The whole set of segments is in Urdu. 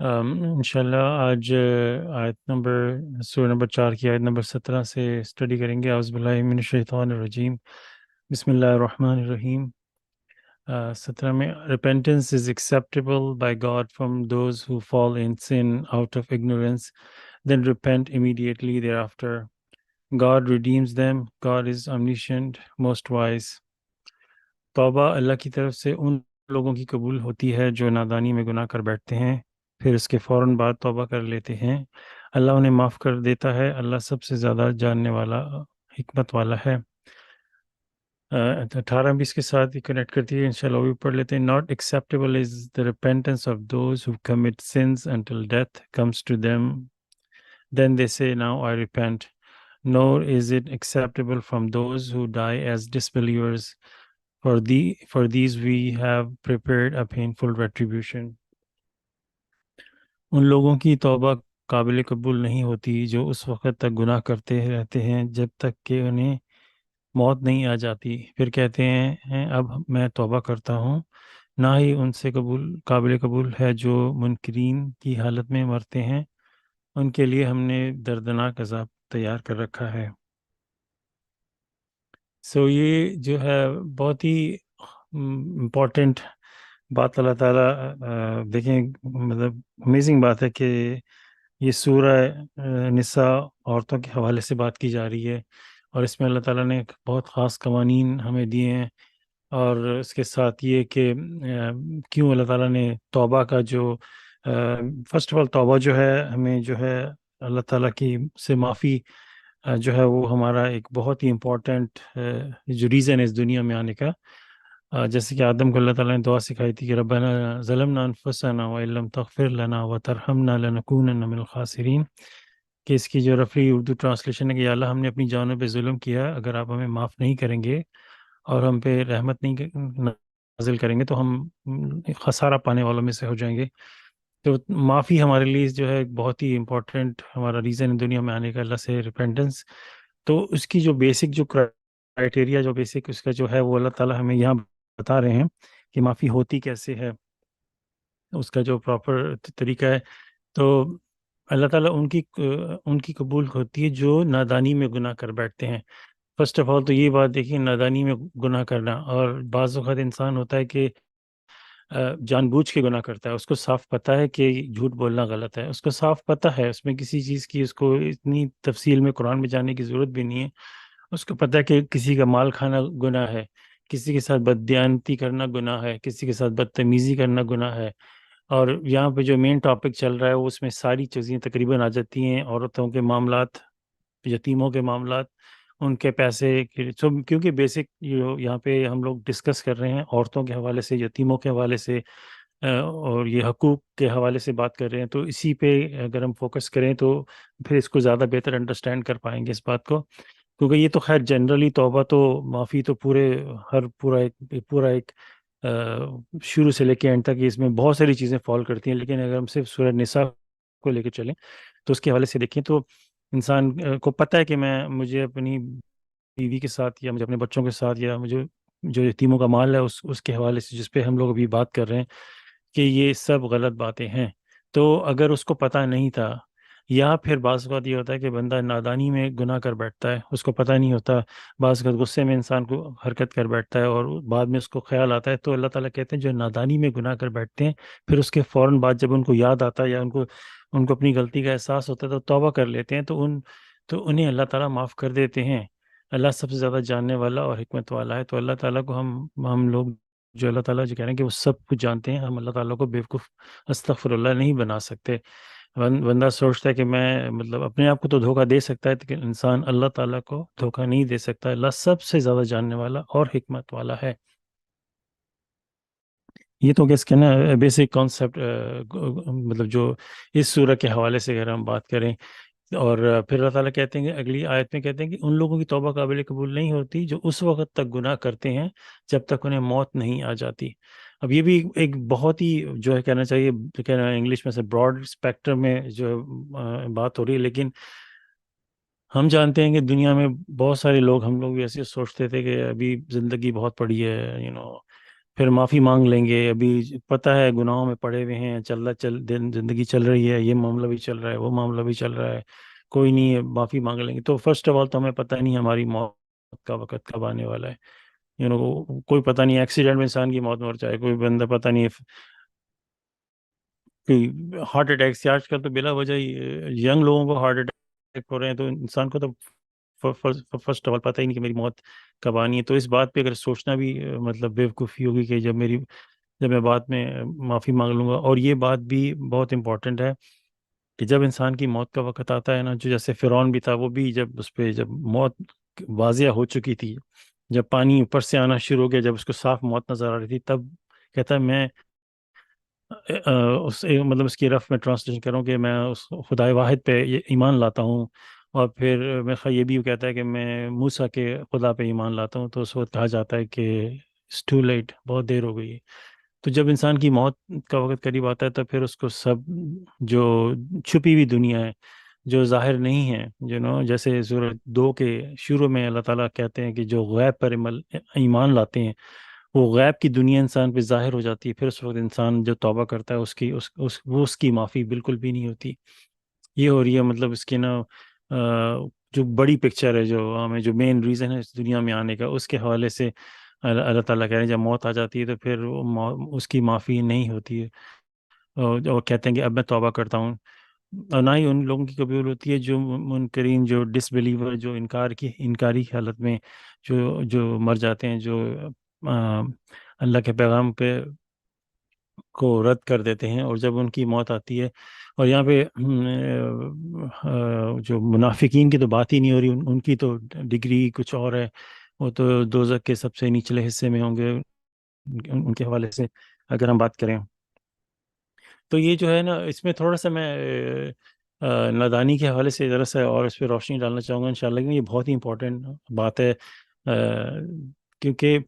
انشاءاللہ آج آیت نمبر سورہ نمبر 4 کی آیت نمبر 17 سے اسٹڈی کریں گے. اعوذ باللہ من الشیطان الرجیم. بسم اللہ الرحمن الرحیم. 17 میں repentance is acceptable by God from those who fall in sin out of ignorance, then repent immediately thereafter. God redeems them. God is omniscient, most wise. توبہ اللہ کی طرف سے ان لوگوں کی قبول ہوتی ہے جو نادانی میں گناہ کر بیٹھتے ہیں، پھر اس کے فوراً بعد توبہ کر لیتے ہیں. اللہ انہیں معاف کر دیتا ہے. اللہ سب سے زیادہ جاننے والا، حکمت والا ہے. 18-20 کے ساتھ یہ کنیکٹ کرتی ہے، انشاءاللہ وہ بھی پڑھ لیتے ہیں. Not acceptable is the repentance of those who commit sins until death comes to them. Then they say, now I repent. Nor is it acceptable from those who die as disbelievers. For these we have prepared a painful retribution. ان لوگوں کی توبہ قابل قبول نہیں ہوتی جو اس وقت تک گناہ کرتے رہتے ہیں جب تک کہ انہیں موت نہیں آ جاتی، پھر کہتے ہیں اب میں توبہ کرتا ہوں. نہ ہی ان سے قابل قبول ہے جو منکرین کی حالت میں مرتے ہیں، ان کے لیے ہم نے دردناک عذاب تیار کر رکھا ہے. یہ جو ہے بہت ہی امپورٹنٹ بات اللہ تعالیٰ دیکھیں، مطلب امیزنگ بات ہے کہ یہ سورہ نساء عورتوں کے حوالے سے بات کی جا رہی ہے، اور اس میں اللہ تعالیٰ نے ایک بہت خاص قوانین ہمیں دیے ہیں. اور اس کے ساتھ یہ کہ کیوں اللہ تعالیٰ نے توبہ کا جو فرسٹ آف آل توبہ جو ہے ہمیں جو ہے اللہ تعالیٰ کی سے معافی جو ہے وہ ہمارا ایک بہت ہی امپورٹنٹ جو ریزن ہے اس دنیا میں آنے کا. جیسے کہ آدم کو اللہ تعالیٰ نے دعا سکھائی تھی کہ ربنا ظلمنا انفسنا وان لم تغفر لنا وترحمنا لنکونن من الخاسرین، کہ اس کی جو رفلی اردو ٹرانسلیشن ہے کہ یا اللہ ہم نے اپنی جانوں پہ ظلم کیا، اگر آپ ہمیں معاف نہیں کریں گے اور ہم پہ رحمت نہیں نازل کریں گے تو ہم خسارہ پانے والوں میں سے ہو جائیں گے. تو معافی ہمارے لیے جو ہے بہت ہی امپورٹنٹ ہمارا ریزن دنیا میں آنے کا، اللہ سے ریپینٹنس. تو اس کی جو بیسک جو کرائٹیریا جو بیسک اس کا جو ہے وہ اللہ تعالیٰ ہمیں یہاں بتا رہے ہیں کہ معافی ہوتی کیسے ہے، اس کا جو پراپر طریقہ ہے. تو اللہ تعالیٰ ان کی قبول ہوتی ہے جو نادانی میں گناہ کر بیٹھتے ہیں. فرسٹ آف آل تو یہ بات دیکھیں، نادانی میں گناہ کرنا، اور بعض اوقات انسان ہوتا ہے کہ جان بوجھ کے گناہ کرتا ہے، اس کو صاف پتہ ہے کہ جھوٹ بولنا غلط ہے، اس کو صاف پتہ ہے، اس میں کسی چیز کی اس کو اتنی تفصیل میں قرآن میں جانے کی ضرورت بھی نہیں ہے. اس کو پتہ ہے کہ کسی کا مال کھانا گناہ ہے، کسی کے ساتھ بددیانتی کرنا گناہ ہے، کسی کے ساتھ بدتمیزی کرنا گناہ ہے. اور یہاں پہ جو مین ٹاپک چل رہا ہے وہ اس میں ساری چیزیں تقریباً آ جاتی ہیں، عورتوں کے معاملات، یتیموں کے معاملات، ان کے پیسے کیونکہ بیسک یہاں پہ ہم لوگ ڈسکس کر رہے ہیں عورتوں کے حوالے سے، یتیموں کے حوالے سے، اور یہ حقوق کے حوالے سے بات کر رہے ہیں. تو اسی پہ اگر ہم فوکس کریں تو پھر اس کو زیادہ بہتر انڈرسٹینڈ کر پائیں گے اس بات کو. کیونکہ یہ تو خیر جنرلی توبہ تو معافی تو پورا ایک شروع سے لے کے اینڈ تک اس میں بہت ساری چیزیں فال کرتی ہیں. لیکن اگر ہم صرف سورہ نساء کو لے کے چلیں تو اس کے حوالے سے دیکھیں تو انسان کو پتہ ہے کہ مجھے اپنی بیوی کے ساتھ یا مجھے اپنے بچوں کے ساتھ یا مجھے جو یتیموں کا مال ہے اس کے حوالے سے جس پہ ہم لوگ ابھی بات کر رہے ہیں کہ یہ سب غلط باتیں ہیں. تو اگر اس کو پتہ نہیں تھا، یا پھر بعض اوقات یہ ہوتا ہے کہ بندہ نادانی میں گناہ کر بیٹھتا ہے، اس کو پتہ نہیں ہوتا، بعض اوقات غصے میں انسان کو حرکت کر بیٹھتا ہے اور بعد میں اس کو خیال آتا ہے. تو اللہ تعالیٰ کہتے ہیں جو نادانی میں گناہ کر بیٹھتے ہیں پھر اس کے فوراً بعد جب ان کو یاد آتا ہے یا ان کو اپنی غلطی کا احساس ہوتا ہے تو توبہ کر لیتے ہیں تو انہیں اللہ تعالیٰ معاف کر دیتے ہیں. اللہ سب سے زیادہ جاننے والا اور حکمت والا ہے. تو اللہ تعالیٰ کو ہم لوگ جو اللہ تعالیٰ جو کہہ رہے ہیں کہ وہ سب کچھ جانتے ہیں، ہم اللہ تعالیٰ کو بیوقوف استغفر اللہ نہیں بنا سکتے. بندہ سوچتا ہے کہ میں مطلب اپنے آپ کو تو دھوکہ دے سکتا ہے لیکن انسان اللہ تعالیٰ کو دھوکہ نہیں دے سکتا. اللہ سب سے زیادہ جاننے والا اور حکمت والا ہے. یہ تو اس کے نا بیسک کانسیپٹ، مطلب جو اس سورہ کے حوالے سے اگر ہم بات کریں. اور پھر اللہ تعالیٰ کہتے ہیں کہ اگلی آیت میں کہتے ہیں کہ ان لوگوں کی توبہ قابل قبول نہیں ہوتی جو اس وقت تک گناہ کرتے ہیں جب تک انہیں موت نہیں آ جاتی. اب یہ بھی ایک بہت ہی جو ہے کہنا چاہیے، کہنا انگلش میں سے براڈ اسپیکٹرم میں جو ہے بات ہو رہی ہے. لیکن ہم جانتے ہیں کہ دنیا میں بہت سارے لوگ، ہم لوگ بھی ایسے سوچتے تھے کہ ابھی زندگی بہت پڑی ہے، پھر معافی مانگ لیں گے، ابھی پتہ ہے گناہوں میں پڑے ہوئے ہیں، زندگی چل رہی ہے، یہ معاملہ بھی چل رہا ہے، وہ معاملہ بھی چل رہا ہے، کوئی نہیں ہے، معافی مانگ لیں گے. تو فرسٹ آف آل تو ہمیں پتہ نہیں ہماری موت کا وقت کب آنے والا ہے. کوئی پتہ نہیں، ایکسیڈنٹ میں انسان کی موت مر جائے، کوئی بندہ پتہ نہیں کہ ہارٹ اٹیک سے آج کل تو بلا وجہ ہی ینگ لوگوں کو ہارٹ اٹیک ہو رہے ہیں. تو انسان کو تو فرسٹ آف آل پتہ ہی نہیں کہ میری موت کب آنی ہے. تو اس بات پہ اگر سوچنا بھی مطلب بیوقوفی ہوگی کہ جب میں بعد میں معافی مانگ لوں گا. اور یہ بات بھی بہت امپورٹنٹ ہے کہ جب انسان کی موت کا وقت آتا ہے نا، جو جیسے فرعون بھی تھا، وہ بھی جب اس پہ جب موت واضح ہو چکی تھی، جب پانی اوپر سے آنا شروع ہو گیا، جب اس کو صاف موت نظر آ رہی تھی، تب کہتا ہے میں مطلب اس کی رف میں ٹرانسلیشن کروں کہ میں اس خدائے واحد پہ یہ ایمان لاتا ہوں. اور پھر میں یہ بھی کہتا ہے کہ میں موسیٰ کے خدا پہ ایمان لاتا ہوں. تو اس وقت کہا جاتا ہے کہ اٹس ٹو لیٹ، بہت دیر ہو گئی ہے. تو جب انسان کی موت کا وقت قریب آتا ہے تو پھر اس کو سب جو چھپی ہوئی دنیا ہے، جو ظاہر نہیں ہے، جیسے سورۃ 2 کے شروع میں اللہ تعالیٰ کہتے ہیں کہ جو غیب پر ایمان لاتے ہیں، وہ غیب کی دنیا انسان پہ ظاہر ہو جاتی ہے. پھر اس وقت انسان جو توبہ کرتا ہے، اس کی معافی بالکل بھی نہیں ہوتی. یہ ہو رہی ہے مطلب اس کی نا جو بڑی پکچر ہے، جو ہمیں جو مین ریزن ہے اس دنیا میں آنے کا، اس کے حوالے سے اللہ تعالیٰ کہہ رہے ہیں جب موت آ جاتی ہے تو پھر اس کی معافی نہیں ہوتی ہے. اور کہتے ہیں کہ اب میں توبہ کرتا ہوں. اور نہ ہی ان لوگوں کی قبول ہوتی ہے جو منکرین، جو ڈس بلیور، جو انکاری حالت میں جو مر جاتے ہیں، جو آ، اللہ کے پیغام کو رد کر دیتے ہیں. اور جب ان کی موت آتی ہے، اور یہاں پہ جو منافقین کی تو بات ہی نہیں ہو رہی، ان کی تو ڈگری کچھ اور ہے. وہ تو دوزخ کے سب سے نچلے حصے میں ہوں گے ان کے حوالے سے اگر ہم بات کریں. تو یہ جو ہے نا، اس میں تھوڑا سا میں نادانی کے حوالے سے ذرا سا اور اس پہ روشنی ڈالنا چاہوں گا انشاءاللہ، کیونکہ یہ بہت ہی امپورٹنٹ بات ہے. کیونکہ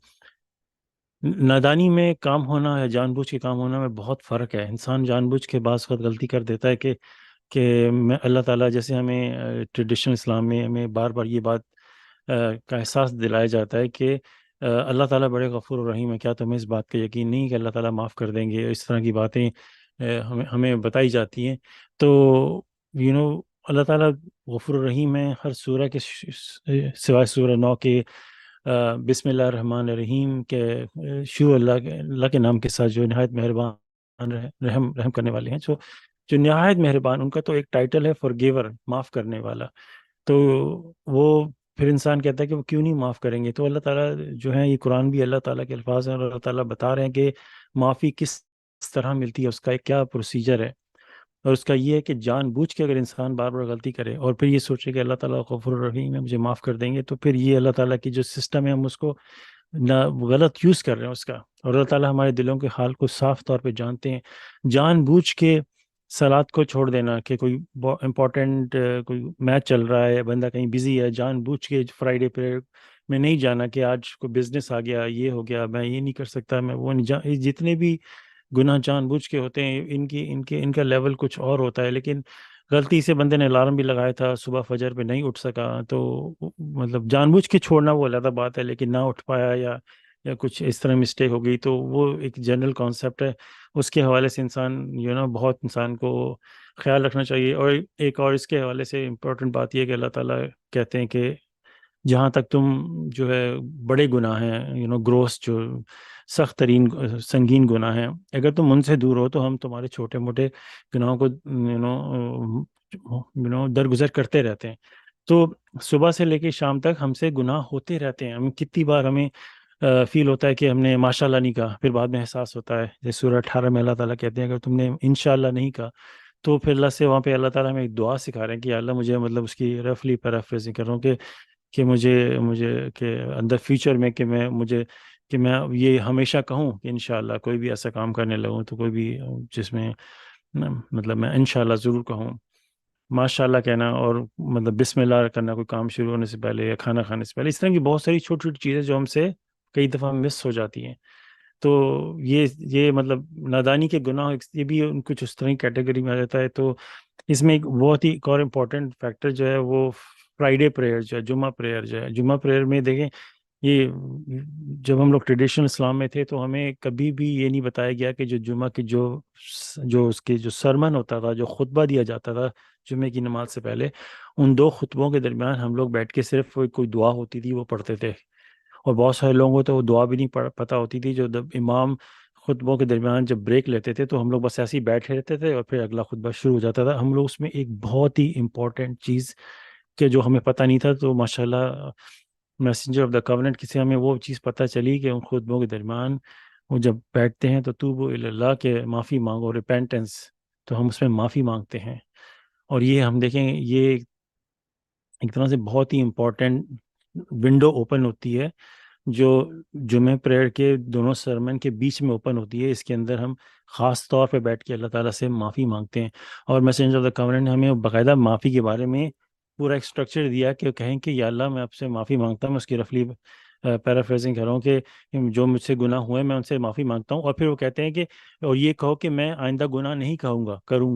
نادانی میں کام ہونا ہے، جان بوجھ کے کام ہونا میں بہت فرق ہے. انسان جان بوجھ کے بعض وقت غلطی کر دیتا ہے کہ میں اللہ تعالیٰ، جیسے ہمیں ٹریڈیشنل اسلام میں ہمیں بار بار یہ بات کا احساس دلایا جاتا ہے کہ اللہ تعالیٰ بڑے غفور الرحیم ہے. کیا تمہیں اس بات کا یقین نہیں کہ اللہ تعالیٰ معاف کر دیں گے؟ اس طرح کی باتیں ہمیں بتائی جاتی ہیں. تو اللہ تعالیٰ غفور الرحیم ہے. ہر سورہ کے سوائے سورہ 9 کے بسم اللہ الرحمن الرحیم کے شروع اللہ کے نام کے ساتھ، جو نہایت مہربان رحم کرنے والے ہیں، جو نہایت مہربان، ان کا تو ایک ٹائٹل ہے فورگیور، معاف کرنے والا. تو وہ پھر انسان کہتا ہے کہ وہ کیوں نہیں معاف کریں گے؟ تو اللہ تعالیٰ جو ہے، یہ قرآن بھی اللہ تعالیٰ کے الفاظ ہیں، اور اللہ تعالیٰ بتا رہے ہیں کہ معافی کس طرح ملتی ہے، اس کا ایک کیا پروسیجر ہے. اور اس کا یہ ہے کہ جان بوجھ کے اگر انسان بار بار غلطی کرے اور پھر یہ سوچے کہ اللہ تعالیٰ غفور الرحیم ہے، مجھے معاف کر دیں گے، تو پھر یہ اللہ تعالیٰ کی جو سسٹم ہے، ہم اس کو نہ غلط یوز کر رہے ہیں اس کا. اور اللہ تعالیٰ ہمارے دلوں کے حال کو صاف طور پہ جانتے ہیں. جان بوجھ کے سلاد کو چھوڑ دینا، کہ کوئی امپورٹنٹ کوئی میچ چل رہا ہے، بندہ کہیں بزی ہے، جان بوجھ کے فرائیڈے پریئر میں نہیں جانا کہ آج کوئی بزنس آ گیا، یہ ہو گیا، میں یہ نہیں کر سکتا، میں وہ نہیں جتنے بھی گناہ جان بوجھ کے ہوتے ہیں، ان کا لیول کچھ اور ہوتا ہے. لیکن غلطی سے بندے نے الارم بھی لگایا تھا، صبح فجر پہ نہیں اٹھ سکا، تو مطلب جان بوجھ کے چھوڑنا وہ علیحدہ بات ہے، لیکن نہ اٹھ پایا یا کچھ اس طرح مسٹیک ہو گئی، تو وہ ایک جنرل کانسیپٹ ہے. اس کے حوالے سے انسان بہت انسان کو خیال رکھنا چاہیے. اور ایک اور اس کے حوالے سے امپورٹنٹ بات یہ ہے کہ اللہ تعالیٰ کہتے ہیں کہ جہاں تک تم جو ہے بڑے گناہ ہیں، گروس، جو سخت ترین سنگین گناہ ہیں، اگر تم ان سے دور ہو تو ہم تمہارے چھوٹے موٹے گناہوں کو درگزر کرتے رہتے ہیں. تو صبح سے لے کے شام تک ہم سے گناہ ہوتے رہتے ہیں. ہم کتنی بار ہمیں فیل ہوتا ہے کہ ہم نے ماشاءاللہ نہیں کہا، پھر بعد میں احساس ہوتا ہے، جیسے سورہ 18 میں اللہ تعالیٰ کہتے ہیں اگر تم نے انشاءاللہ نہیں کہا، تو پھر اللہ سے وہاں پہ اللہ تعالیٰ ہمیں ایک دعا سکھا رہے ہیں کہ یا اللہ مجھے مطلب اس کی رفلی پیرافریزنگ کر رہا ہوں کہ مجھے کہ اندر فیوچر میں کہ میں یہ ہمیشہ کہوں کہ انشاءاللہ کوئی بھی ایسا کام کرنے لگوں تو کوئی بھی جس میں مطلب میں انشاءاللہ ضرور کہوں. ماشاءاللہ کہنا، اور مطلب بسم اللہ کرنا کوئی کام شروع ہونے سے پہلے یا کھانا کھانے سے پہلے، اس طرح کی بہت ساری چھوٹی چھوٹی چیزیں جو ہم سے کئی دفعہ مس ہو جاتی ہیں. تو یہ مطلب نادانی کے گناہ یہ بھی کچھ اس طرح کی کیٹیگری میں آ جاتا ہے. تو اس میں ایک بہت ہی ایک اور امپورٹنٹ فیکٹر جو ہے وہ فرائیڈے پریئر جو ہے، جمعہ پریئر جو ہے. جمعہ پریئر میں دیکھیں یہ جب ہم لوگ ٹریڈیشنل اسلام میں تھے تو ہمیں کبھی بھی یہ نہیں بتایا گیا کہ جو جمعہ کی جو اس کے جو سرمن ہوتا تھا، جو خطبہ دیا جاتا تھا جمعے کی نماز سے پہلے، ان دو خطبوں کے درمیان ہم لوگ بیٹھ کے صرف کوئی دعا ہوتی تھی وہ پڑھتے تھے. اور بہت سارے لوگوں کو تو وہ دعا بھی نہیں پتہ ہوتی تھی. جو جب امام خطبوں کے درمیان جب بریک لیتے تھے تو ہم لوگ بس ایسے ہی بیٹھے رہتے تھے اور پھر اگلا خطبہ شروع ہو جاتا تھا. ہم لوگ اس میں ایک بہت ہی امپورٹنٹ چیز کہ جو ہمیں پتہ نہیں تھا، تو ماشاءاللہ میسنجر آف دا کوننٹ کسی ہمیں وہ چیز پتہ چلی کہ ان خطبوں کے درمیان وہ جب بیٹھتے ہیں تو توبو الی اللہ کے معافی مانگو، ریپینٹنس، تو ہم اس میں معافی مانگتے ہیں. اور یہ ہم دیکھیں یہ ایک طرح سے بہت ہی امپورٹنٹ ونڈو اوپن ہوتی ہے جو جمعہ پریئر کے دونوں سرمن کے بیچ میں اوپن ہوتی ہے. اس کے اندر ہم خاص طور پہ بیٹھ کے اللہ تعالیٰ سے معافی مانگتے ہیں. اور میسنجر آف دا کوننٹ نے ہمیں باقاعدہ معافی کے بارے میں پورا ایک اسٹرکچر دیا کہ کہیں کہ یا اللہ میں آپ سے معافی مانگتا ہوں. اس کی رفلی پیرافریزنگ کر رہا ہوں کہ جو مجھ سے گناہ ہوئے میں ان سے معافی مانگتا ہوں. اور پھر وہ کہتے ہیں کہ اور یہ کہو کہ میں آئندہ گناہ نہیں کروں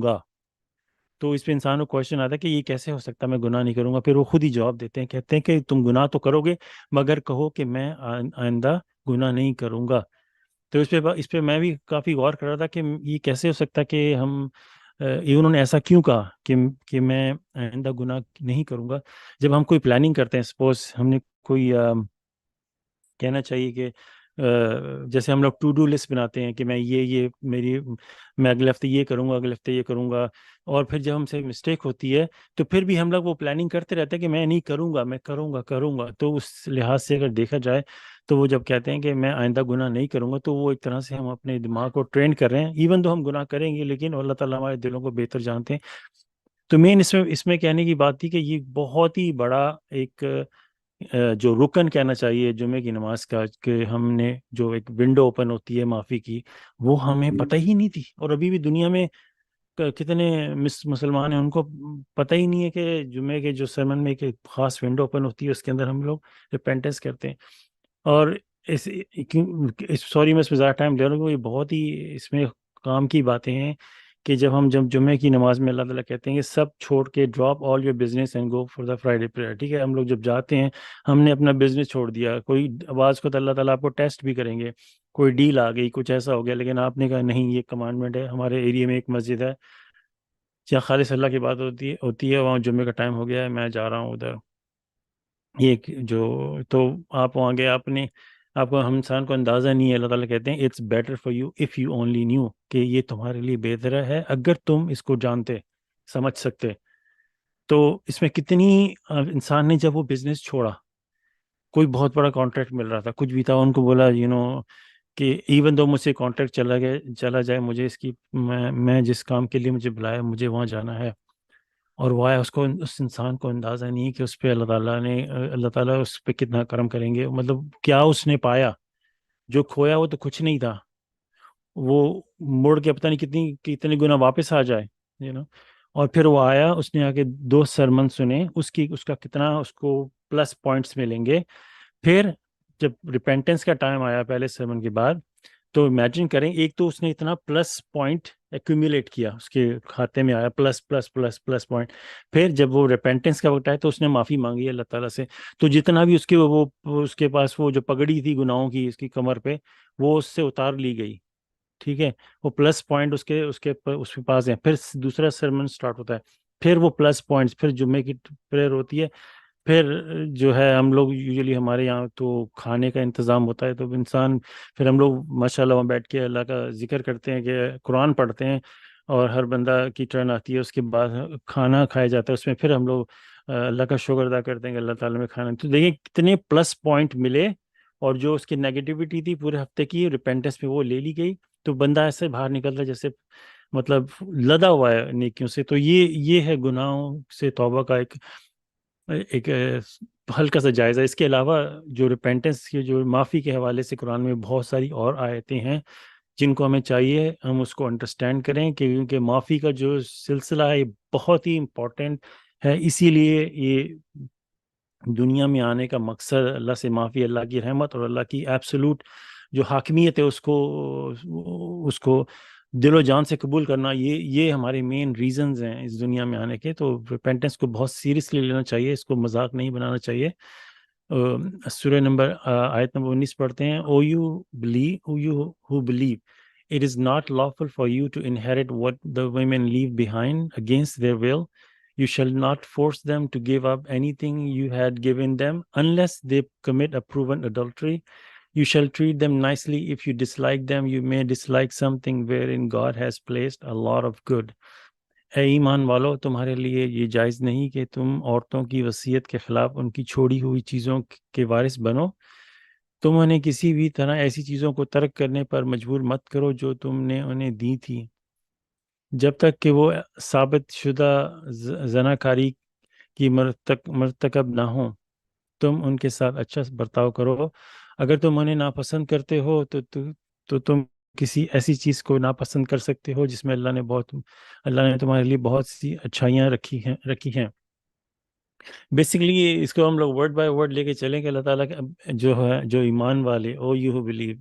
گا. تو اس پہ انسان کو کوشچن آتا ہے کہ یہ کیسے ہو سکتا ہے میں گناہ نہیں کروں گا. پھر وہ خود ہی جواب دیتے ہیں، کہتے ہیں کہ تم گناہ تو کرو گے مگر کہو کہ میں آئندہ گناہ نہیں کروں گا. تو اس پہ میں بھی کافی غور کر رہا تھا کہ یہ کیسے ہو سکتا کہ ہم انہوں نے ایسا کیوں کہا کہ میں آئندہ گناہ نہیں کروں گا. جب ہم کوئی پلاننگ کرتے ہیں، سپوز ہم نے کوئی کہنا چاہیے کہ جیسے ہم لوگ ٹو ڈو لسٹ بناتے ہیں کہ میں اگلے ہفتے یہ کروں گا، اگلے ہفتے یہ کروں گا. اور پھر جب ہم سے مسٹیک ہوتی ہے تو پھر بھی ہم لوگ وہ پلاننگ کرتے رہتے ہیں کہ میں نہیں کروں گا، میں کروں گا. تو اس لحاظ سے اگر دیکھا جائے تو وہ جب کہتے ہیں کہ میں آئندہ گناہ نہیں کروں گا تو وہ ایک طرح سے ہم اپنے دماغ کو ٹرین کر رہے ہیں. ایون تو ہم گناہ کریں گے لیکن اللہ تعالیٰ ہمارے دلوں کو بہتر جانتے ہیں. تو مین اس میں کہنے کی بات تھی کہ یہ بہت ہی بڑا ایک جو رکن کہنا چاہیے جمعے کی نماز کا، کہ ہم نے جو ایک ونڈو اوپن ہوتی ہے معافی کی، وہ ہمیں پتہ ہی نہیں تھی. اور ابھی بھی دنیا میں کتنے مسلمان ہیں ان کو پتہ ہی نہیں ہے کہ جمعے کے جو سرمن میں ایک خاص ونڈو اوپن ہوتی ہے، اس کے اندر ہم لوگ ریپینٹنس کرتے ہیں. اور سوری میں اس میں زیادہ ٹائم لے رہا ہوں، یہ بہت ہی اس میں کام کی باتیں ہیں کہ جب جمعے کی نماز میں اللہ تعالیٰ کہتے ہیں کہ سب چھوڑ کے drop all your business and go for the Friday prayer. ٹھیک ہے، ہم لوگ جب جاتے ہیں ہم نے اپنا بزنس چھوڑ دیا. کوئی آواز کو تو اللہ تعالیٰ آپ کو ٹیسٹ بھی کریں گے، کوئی ڈیل آ گئی، کچھ ایسا ہو گیا، لیکن آپ نے کہا نہیں یہ کمانڈمنٹ ہے. ہمارے ایریے میں ایک مسجد ہے جہاں خالص اللہ کی بات ہوتی ہے وہاں جمعے کا ٹائم ہو گیا ہے، میں جا رہا ہوں ادھر. تو آپ وہاں گئے، آپ کو ہم انسان کو اندازہ نہیں ہے. اللہ تعالیٰ کہتے ہیں it's better for you if you only knew, کہ یہ تمہارے لیے بہتر ہے اگر تم اس کو جانتے، سمجھ سکتے. تو اس میں کتنی انسان نے جب وہ بزنس چھوڑا، کوئی بہت بڑا کانٹریکٹ مل رہا تھا، کچھ بھی تھا، ان کو بولا کہ ایون دو مجھ سے کانٹریکٹ چلا جائے، مجھے اس کی میں جس کام کے لیے مجھے بلایا مجھے وہاں جانا ہے. اور وہ آیا، اس انسان کو اندازہ نہیں ہے کہ اس پہ اللہ تعالیٰ اس پہ کتنا کرم کریں گے. مطلب کیا اس نے پایا، جو کھویا وہ تو کچھ نہیں تھا، وہ مڑ کے پتہ نہیں کتنے گنا واپس آ جائے اور پھر وہ آیا، اس نے آ کے 2 سرمن سنے، اس کا کتنا اس کو پلس پوائنٹس ملیں گے. پھر جب ریپینٹنس کا ٹائم آیا پہلے سرمن کے بعد، تو امیجن کریں، ایک تو اس نے اتنا پلس پوائنٹ ایکومولیٹ کیا، اس کے کھاتے میں آیا plus plus plus plus point. پھر جب وہ ریپینٹنس کا وقت آیا تو اس نے معافی مانگی اللہ تعالیٰ سے. تو جتنا بھی اس کے پاس وہ جو پگڑی تھی گناہوں کی اس کی کمر پہ، وہ اس سے اتار لی گئی. ٹھیک ہے، وہ پلس پوائنٹ اس کے پاس ہیں. پھر دوسرا سرمن سٹارٹ ہوتا ہے، پھر وہ پلس پوائنٹس، پھر جمعے کی پریئر ہوتی ہے. پھر جو ہے ہم لوگ یوزلی ہمارے یہاں تو کھانے کا انتظام ہوتا ہے، تو پھر ہم لوگ ماشاءاللہ وہاں بیٹھ کے اللہ کا ذکر کرتے ہیں، کہ قرآن پڑھتے ہیں، اور ہر بندہ کی ٹرن آتی ہے. اس کے بعد کھانا کھایا جاتا ہے، اس میں پھر ہم لوگ اللہ کا شکر ادا کرتے ہیں کہ اللہ تعالیٰ میں کھانا. تو دیکھیں کتنے پلس پوائنٹ ملے، اور جو اس کی نیگیٹیوٹی تھی پورے ہفتے کی ریپینٹنس میں وہ لے لی گئی. تو بندہ ایسے باہر نکلتا ہے جیسے مطلب لدا ہوا ہے نیکیوں سے. تو یہ ہے گناہوں سے توبہ کا ایک ہلکا سا جائزہ. اس کے علاوہ جو ریپینٹنس کی جو معافی کے حوالے سے قرآن میں بہت ساری اور آیتیں ہیں جن کو ہمیں چاہیے ہم اس کو انڈرسٹینڈ کریں، کیونکہ معافی کا جو سلسلہ ہے یہ بہت ہی امپورٹنٹ ہے. اسی لیے یہ دنیا میں آنے کا مقصد اللہ سے معافی، اللہ کی رحمت اور اللہ کی ایبسولوٹ جو حاکمیت ہے اس کو دل و جان سے قبول کرنا، یہ ہمارے مین ریزنز ہیں اس دنیا میں آنے کے. تو ریپینٹنس کو بہت سیریسلی لینا چاہیے، اس کو مذاق نہیں بنانا چاہیے. سورہ نمبر آیت نمبر 19 پڑھتے ہیں. O you believe who believe, it is not lawful for you to inherit what the women leave behind against their will. You shall not force them to give up anything you had given them unless they commit a proven adultery. You shall treat them nicely. If you dislike them, you may dislike something wherein God has placed a lot of good. اے ایمان والو، تمہارے لیے یہ جائز نہیں کہ تم عورتوں کی وصیت کے خلاف ان کی چھوڑی ہوئی چیزوں کے وارث بنو. تم انہیں کسی بھی طرح ایسی چیزوں کو ترک کرنے پر مجبور مت کرو جو تم نے انہیں دی تھی، جب تک کہ وہ ثابت شدہ زناکاری کی مرتکب نہ ہوں. تم ان کے ساتھ اچھا برتاؤ کرو. اگر تم انہیں ناپسند کرتے ہو تو تم کسی ایسی چیز کو ناپسند کر سکتے ہو جس میں اللہ نے تمہارے لیے بہت سی اچھائیاں رکھی ہیں. بیسیکلی اس کو ہم لوگ ورڈ بائی ورڈ لے کے چلیں کہ اللہ تعالیٰ جو ایمان والے، او یو ہو بلیو،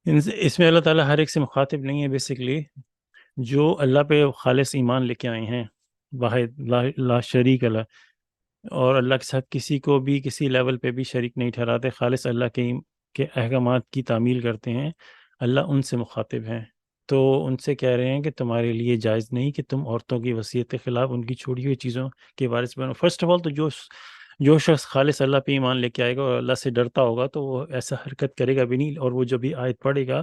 اس میں اللہ تعالیٰ ہر ایک سے مخاطب نہیں ہے. بیسیکلی جو اللہ پہ خالص ایمان لے کے آئے ہیں، واحد لا شریک اللہ، اور اللہ کے ساتھ کسی کو بھی کسی لیول پہ بھی شریک نہیں ٹھہراتے، خالص اللہ کے احکامات کی تعمیل کرتے ہیں، اللہ ان سے مخاطب ہیں. تو ان سے کہہ رہے ہیں کہ تمہارے لیے جائز نہیں کہ تم عورتوں کی وصیت کے خلاف ان کی چھوڑی ہوئی چیزوں کے وارث بنو. فرسٹ آف آل تو جو شخص خالص اللہ پہ ایمان لے کے آئے گا اور اللہ سے ڈرتا ہوگا تو وہ ایسا حرکت کرے گا بھی نہیں. اور وہ جو بھی آیت پڑھے گا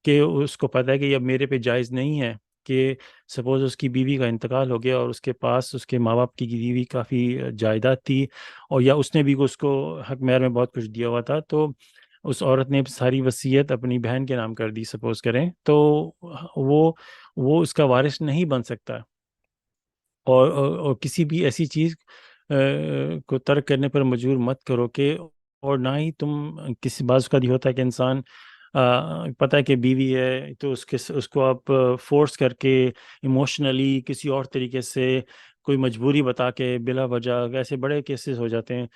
کہ اس کو پتہ ہے کہ یہ اب میرے پہ جائز نہیں ہے کہ سپوز اس کی بیوی کا انتقال ہو گیا اور اس کے پاس اس کے ماں باپ کی گری ہوئی کافی جائیداد تھی، اور یا اس نے بھی اس کو حق مہر میں بہت کچھ دیا ہوا تھا، تو اس عورت نے ساری وصیت اپنی بہن کے نام کر دی سپوز کریں، تو وہ اس کا وارث نہیں بن سکتا. اور کسی بھی ایسی چیز کو ترک کرنے پر مجبور مت کرو کہ، اور نہ ہی تم کسی بعض کا بھی ہوتا ہے کہ انسان پتہ ہے کہ بیوی ہے تو اس کو آپ فورس کر کے ایموشنلی کسی اور طریقے سے کوئی مجبوری بتا کے بلا وجہ، ایسے بڑے کیسز ہو جاتے ہیں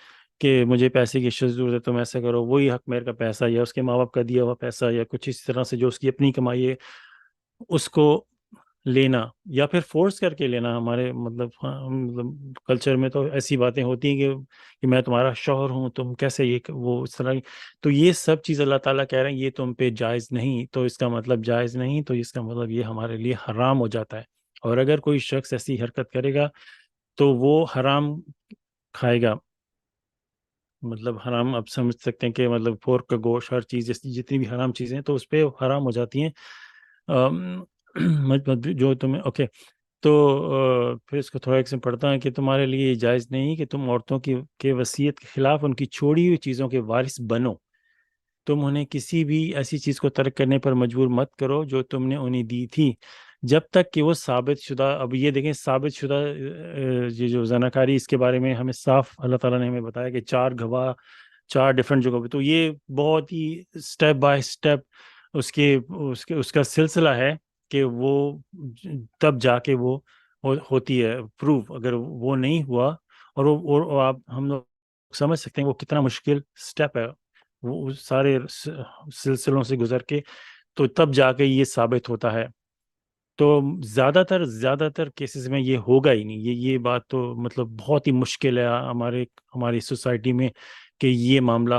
کہ مجھے پیسے کی ضرورت ہے تم ایسا کرو، وہی حق مہر کا پیسہ یا اس کے ماں باپ کا دیا ہوا پیسہ یا کچھ اس طرح سے جو اس کی اپنی کمائی ہے اس کو لینا یا پھر فورس کر کے لینا. ہمارے مطلب کلچر میں تو ایسی باتیں ہوتی ہیں کہ میں تمہارا شوہر ہوں، تم کیسے وہ اس طرح. تو یہ سب چیز اللہ تعالیٰ کہہ رہے ہیں یہ تم پہ جائز نہیں، تو اس کا مطلب جائز نہیں، تو اس کا مطلب یہ ہمارے لیے حرام ہو جاتا ہے. اور اگر کوئی شخص ایسی حرکت کرے گا تو وہ حرام کھائے گا. مطلب حرام آپ سمجھ سکتے ہیں کہ مطلب پورک کا گوشت، ہر چیز جتنی بھی حرام چیزیں ہیں تو اس پہ حرام ہو جاتی ہیں. جو تمہیں اوکے تو پھر اس کو تھوڑا ایک سے پڑھتا ہے کہ تمہارے لیے یہ جائز نہیں کہ تم عورتوں کے وصیت کے خلاف ان کی چھوڑی ہوئی چیزوں کے وارث بنو. تم انہیں کسی بھی ایسی چیز کو ترک کرنے پر مجبور مت کرو جو تم نے انہیں دی تھی، جب تک کہ وہ ثابت شدہ. اب یہ دیکھیں ثابت شدہ یہ جو زناکاری، اس کے بارے میں ہمیں صاف اللہ تعالیٰ نے ہمیں بتایا کہ 4 گواہ 4 ڈفرینٹ جگہوں پہ. تو یہ بہت ہی اسٹیپ بائی اسٹیپ اس کا سلسلہ ہے کہ وہ تب جا کے وہ ہوتی ہے پروف. اگر وہ نہیں ہوا اور آپ ہم لوگ سمجھ سکتے ہیں وہ کتنا مشکل سٹیپ ہے، وہ سارے سلسلوں سے گزر کے تو تب جا کے یہ ثابت ہوتا ہے. تو زیادہ تر کیسز میں یہ ہوگا ہی نہیں. یہ بات تو مطلب بہت ہی مشکل ہے ہماری سوسائٹی میں کہ یہ معاملہ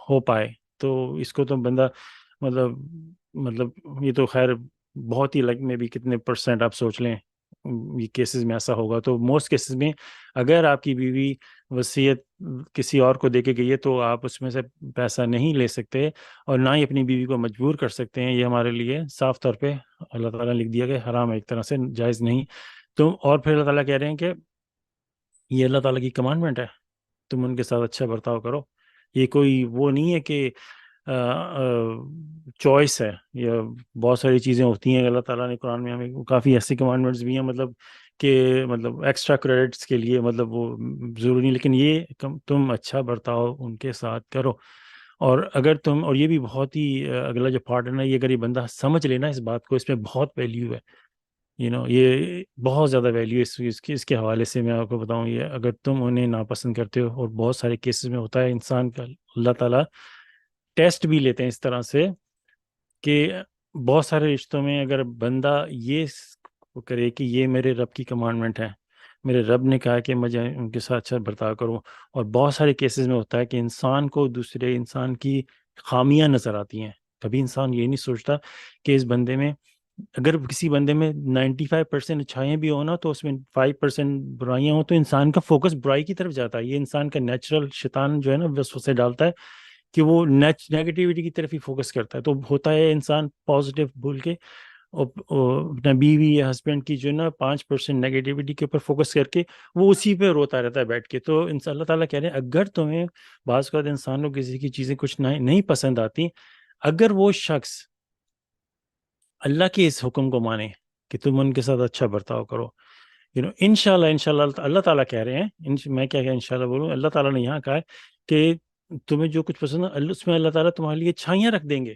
ہو پائے. تو اس کو تو بندہ مطلب یہ تو خیر بہت ہی میں بھی کتنے % آپ سوچ لیں یہ کیسز میں ایسا ہوگا. تو موسٹ کیسز میں اگر آپ کی بیوی وصیت کسی اور کو دے کے گئی ہے تو آپ اس میں سے پیسہ نہیں لے سکتے اور نہ ہی اپنی بیوی کو مجبور کر سکتے ہیں. یہ ہمارے لیے صاف طور پہ اللہ تعالیٰ نے لکھ دیا کہ حرام ہے، ایک طرح سے جائز نہیں. تو اور پھر اللہ تعالیٰ کہہ رہے ہیں کہ یہ اللہ تعالیٰ کی کمانڈمنٹ ہے، تم ان کے ساتھ اچھا برتاؤ کرو. یہ کوئی وہ نہیں ہے کہ چوائس ہے، یا بہت ساری چیزیں ہوتی ہیں اللہ تعالیٰ نے قرآن میں ہمیں کافی ایسی کمانڈمنٹس بھی ہیں مطلب کہ مطلب ایکسٹرا کریڈٹس کے لیے مطلب وہ ضروری نہیں، لیکن یہ تم اچھا برتاؤ ان کے ساتھ کرو. اور اگر تم، اور یہ بھی بہت ہی اگلا جو پارٹ ہے نا، یہ اگر یہ بندہ سمجھ لینا اس بات کو، اس میں بہت ویلیو ہے. یہ بہت زیادہ ویلیو اس کے حوالے سے میں آپ کو بتاؤں. یہ اگر تم انہیں ناپسند کرتے ہو، اور بہت سارے کیسز میں ہوتا ہے انسان کا اللہ تعالیٰ ٹیسٹ بھی لیتے ہیں اس طرح سے کہ بہت سارے رشتوں میں اگر بندہ یہ کرے کہ یہ میرے رب کی کمانڈمنٹ ہے میرے رب نے کہا کہ مجھے ان کے ساتھ اچھا برتاؤ کروں. اور بہت سارے کیسز میں ہوتا ہے کہ انسان کو دوسرے انسان کی خامیاں نظر آتی ہیں. کبھی انسان یہ نہیں سوچتا کہ اس بندے میں، اگر کسی بندے میں 95% اچھائیاں بھی ہوں نا تو اس میں 5% برائیاں ہوں، تو انسان کا فوکس برائی کی طرف جاتا ہے. یہ انسان کا نیچرل شیطان جو ہے نا وسوسے ڈالتا ہے کہ وہ نیگیٹیوٹی کی طرف ہی فوکس کرتا ہے. تو ہوتا ہے انسان پازیٹیو بھول کے اپنا بیوی یا ہسبینڈ کی جو نا 5% نیگیٹیوٹی کے اوپر فوکس کر کے وہ اسی پہ روتا رہتا ہے بیٹھ کے. تو اللہ تعالیٰ کہہ رہے ہیں اگر تمہیں بعض اوقات انسان کو کسی کی چیزیں کچھ نہیں پسند آتی، اگر وہ شخص اللہ کے اس حکم کو مانے کہ تم ان کے ساتھ اچھا برتاؤ کرو، انشاءاللہ اللہ تعالیٰ کہہ رہے ہیں، میں کیا کہ انشاءاللہ بولوں، اللہ تعالیٰ نے یہاں کہا ہے کہ تمہیں جو کچھ پسند ہے اس میں اللہ تعالیٰ تمہارے لیے چھائیاں رکھ دیں گے.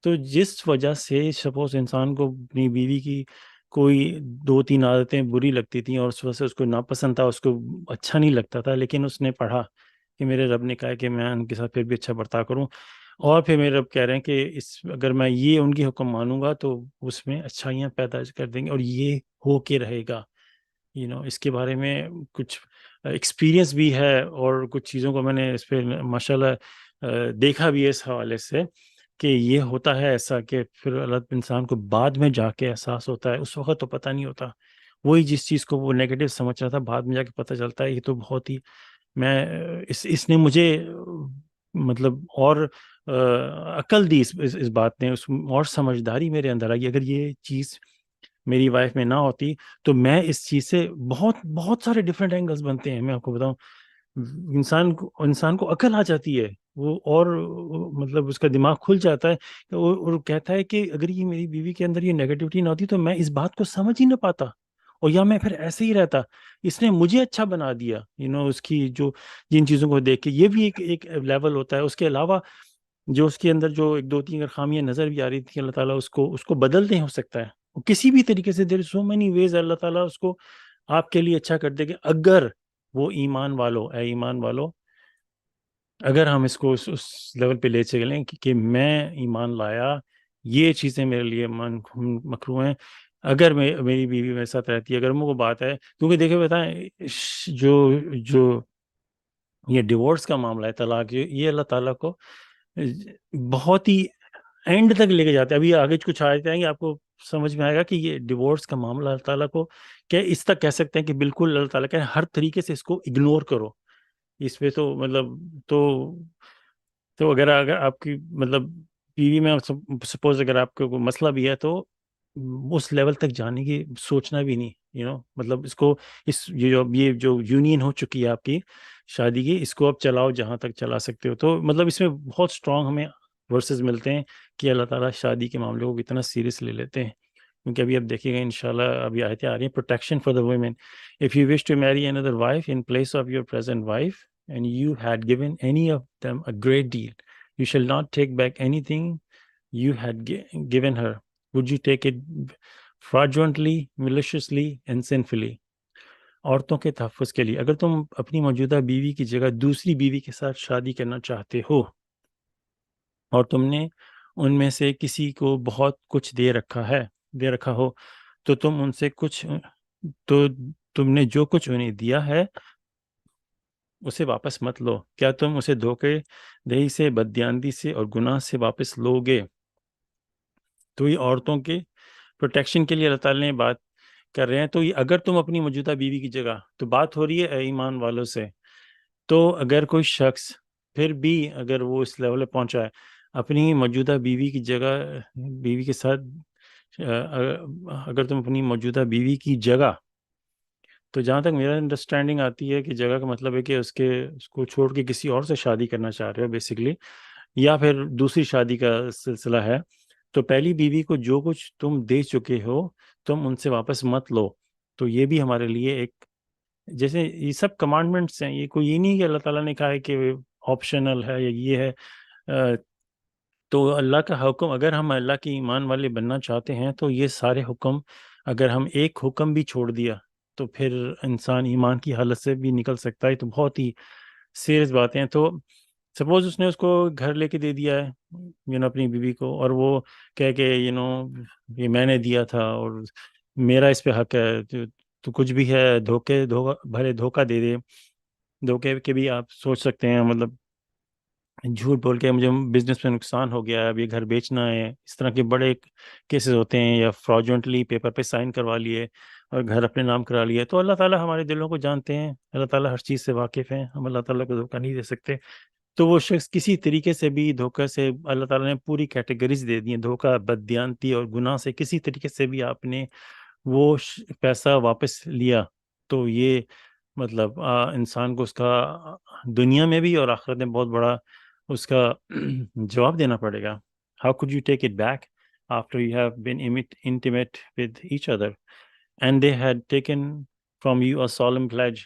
تو جس وجہ سے سپوز انسان کو اپنی بیوی کی کوئی 2-3 عادتیں بری لگتی تھیں اور اس وجہ سے اس کو ناپسند تھا، اس کو اچھا نہیں لگتا تھا، لیکن اس نے پڑھا کہ میرے رب نے کہا کہ میں ان کے ساتھ پھر بھی اچھا برتاؤ کروں، اور پھر میرے رب کہہ رہے ہیں کہ اگر میں یہ ان کی حکم مانوں گا تو اس میں اچھائیاں پیدا کر دیں گے اور یہ ہو کے رہے گا. اس کے بارے میں کچھ ایکسپیرینس بھی ہے اور کچھ چیزوں کو میں نے اس پہ ماشاءاللہ دیکھا بھی ہے اس حوالے سے کہ یہ ہوتا ہے ایسا کہ پھر اللہ انسان کو بعد میں جا کے احساس ہوتا ہے، اس وقت تو پتہ نہیں ہوتا. وہی جس چیز کو وہ نیگیٹو سمجھ رہا تھا بعد میں جا کے پتہ چلتا ہے یہ تو بہت ہی، میں اس نے مجھے مطلب اور عقل دی، اس بات نے، اور سمجھداری میرے اندر آئی. اگر یہ چیز میری وائف میں نہ ہوتی تو میں اس چیز سے بہت بہت سارے ڈفرینٹ اینگلز بنتے ہیں. میں آپ کو بتاؤں، انسان کو عقل آ جاتی ہے وہ، اور مطلب اس کا دماغ کھل جاتا ہے اور کہتا ہے کہ اگر یہ میری بیوی کے اندر یہ نیگیٹیوٹی نہ ہوتی تو میں اس بات کو سمجھ ہی نہ پاتا، اور یا میں پھر ایسے ہی رہتا. اس نے مجھے اچھا بنا دیا، اس کی جو جن چیزوں کو دیکھ کے. یہ بھی ایک لیول ہوتا ہے. اس کے علاوہ جو اس کے اندر جو 1-2-3 اگر خامیاں نظر بھی آ رہی تھی، اللہ تعالیٰ اس کو بدل دیں، ہو سکتا ہے کسی بھی طریقے سے. دیر سو مینی ویز اللہ تعالیٰ اس کو آپ کے لیے اچھا کر دے گا اگر وہ ایمان والو اگر ہم اس کو اس لیول پہ لے چلیں کہ میں ایمان لایا، یہ چیزیں میرے لیے مکروہ ہیں. اگر میری بیوی میرے ساتھ رہتی ہے، اگر وہ بات ہے، کیونکہ دیکھیں بتائیں جو یہ ڈیورس کا معاملہ ہے، طلاق، یہ اللہ تعالیٰ کو بہت ہی اینڈ تک لے کے جاتے ہیں. ابھی آگے کچھ آیتیں آئیں گے، آپ کو سمجھ میں آئے گا کہ یہ ڈیورس کا معاملہ اللہ تعالیٰ کو کہ اس تک کہہ سکتے ہیں کہ بالکل اللہ تعالیٰ کہ ہر طریقے سے اس کو اگنور کرو. اس پہ تو مطلب تو اگر آپ کی مطلب بیوی میں سپوز اگر آپ کو کوئی مسئلہ بھی ہے تو اس لیول تک جانے کی سوچنا بھی نہیں. مطلب اس کو یہ جو یونین ہو چکی ہے آپ کی شادی کی، اس کو اب چلاؤ جہاں تک چلا سکتے ہو. تو مطلب اس میں بہت اسٹرانگ ہمیں ورسز ملتے ہیں کہ اللہ تعالیٰ شادی کے معاملے کو کتنا سیریس لے لیتے ہیں. کیونکہ ابھی اب دیکھیے گا انشاءاللہ ابھی آیتیں آ رہی ہیں، protection for the women. If you wish to marry another wife in place of your present wife and you had given any of them a great deal, you shall not take back anything you had given her. Would you take it fraudulently, maliciously and sinfully? عورتوں کے تحفظ کے لیے اگر تم اپنی موجودہ بیوی کی جگہ دوسری بیوی کے ساتھ شادی کرنا چاہتے ہو اور تم نے ان میں سے کسی کو بہت کچھ دے رکھا ہو تو تم نے جو کچھ انہیں دیا ہے اسے واپس مت لو. کیا تم اسے دھوکے دہی سے، بددیانتی سے اور گناہ سے واپس لو گے؟ تو یہ عورتوں کے پروٹیکشن کے لیے اللہ تعالیٰ نے بات کر رہے ہیں. تو یہ اگر تم اپنی موجودہ بیوی کی جگہ، تو بات ہو رہی ہے اے ایمان والوں سے. تو اگر کوئی شخص پھر بھی اگر وہ اس لیول پہ پہنچا ہے اپنی موجودہ بیوی کی جگہ، بیوی کے ساتھ اگر تم اپنی موجودہ بیوی کی جگہ، تو جہاں تک میرا انڈرسٹینڈنگ آتی ہے کہ جگہ کا مطلب ہے کہ اس کو چھوڑ کے کسی اور سے شادی کرنا چاہ رہے ہو بیسیکلی، یا پھر دوسری شادی کا سلسلہ ہے. تو پہلی بیوی کو جو کچھ تم دے چکے ہو تم ان سے واپس مت لو. تو یہ بھی ہمارے لیے ایک، جیسے یہ سب کمانڈمنٹس ہیں، یہ کوئی یہ نہیں کہ اللہ تعالیٰ نے کہا ہے کہ آپشنل ہے یا یہ ہے. تو اللہ کا حکم، اگر ہم اللہ کے ایمان والے بننا چاہتے ہیں تو یہ سارے حکم، اگر ہم ایک حکم بھی چھوڑ دیا تو پھر انسان ایمان کی حالت سے بھی نکل سکتا ہے. تو بہت ہی سیریس باتیں ہیں. تو سپوز اس نے اس کو گھر لے کے دے دیا ہے اپنی بیوی کو، اور وہ کہہ کہ یہ میں نے دیا تھا اور میرا اس پہ حق ہے، تو کچھ بھی ہے، دھوکا بھلے دھوکا دے دے، دھوکے کے بھی آپ سوچ سکتے ہیں، مطلب جھوٹ بول کے مجھے بزنس میں نقصان ہو گیا، اب یہ گھر بیچنا ہے، اس طرح کے بڑے کیسز ہوتے ہیں، یا فراڈولنٹلی پیپر پہ سائن کروا لیے اور گھر اپنے نام کرا لیے. تو اللہ تعالیٰ ہمارے دلوں کو جانتے ہیں، اللہ تعالیٰ ہر چیز سے واقف ہیں، ہم اللہ تعالیٰ کو دھوکہ نہیں دے سکتے. تو وہ شخص کسی طریقے سے بھی دھوکہ سے، اللہ تعالیٰ نے پوری کیٹیگریز دے دی ہیں، دھوکہ، بددیانتی اور گناہ سے کسی طریقے سے بھی آپ نے وہ پیسہ واپس لیا، تو یہ مطلب انسان کو اس کا دنیا میں بھی اور آخرت میں بہت بڑا اس کا جواب دینا پڑے گا. How could you take it back after you have been intimate with each other and they had taken from you a solemn pledge؟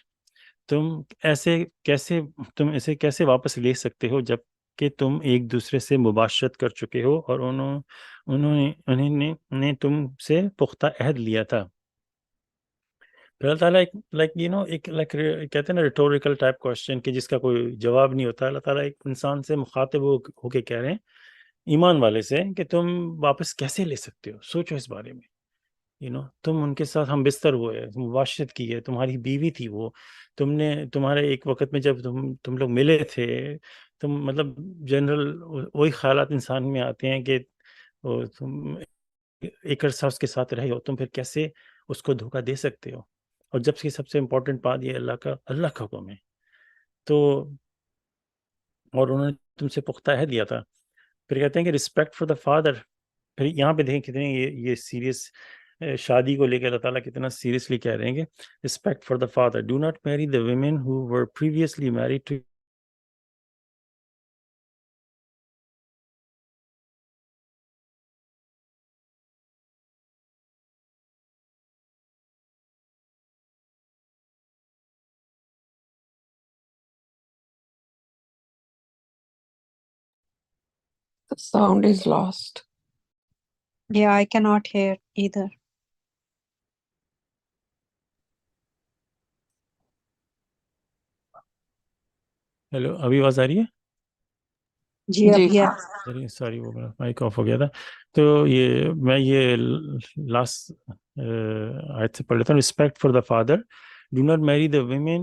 تم ایسے کیسے واپس لے سکتے ہو جب کہ تم ایک دوسرے سے مباشرت کر چکے ہو اور انہیں تم سے پختہ عہد لیا تھا. پھر اللہ تعالیٰ ایک کہتے ہیں نا ریٹوریکل ٹائپ کوشچن کہ جس کا کوئی جواب نہیں ہوتا، اللہ تعالیٰ ایک انسان سے مخاطب ہو کے کہہ رہے ہیں، ایمان والے سے، کہ تم واپس کیسے لے سکتے ہو، سوچو اس بارے میں. تم ان کے ساتھ ہم بستر ہوئے، مباشرت کی ہے، تمہاری بیوی تھی وہ، تمہارے ایک وقت میں جب تم لوگ ملے تھے، تم مطلب جنرل وہی خیالات انسان میں آتے ہیں کہ تم ایک عرصہ اس کے ساتھ رہے ہو، تم پھر کیسے اس کو دھوکہ دے سکتے ہو؟ اور جب کہ سب سے امپورٹنٹ بات یہ اللہ کا حکم ہے. تو اور انہوں نے تم سے پختہ عہد لیا تھا. پھر کہتے ہیں کہ رسپیکٹ فار دا فادر. پھر یہاں پہ دیکھیں کتنے یہ سیریس شادی کو لے کے اللہ تعالیٰ کتنا سیریسلی کہہ رہے ہیں کہ respect for the father. Do not marry the women who were previously married to The sound is lost. Yeah, I cannot hear either. Hello, ابھی آواز آ رہی ہے؟ جی اب جی سوری وہ میرا مائک آف ہو گیا تھا. تو میں لاسٹ آیت سے پڑھ لیتا ہوں. Respect for the father. Do not marry the women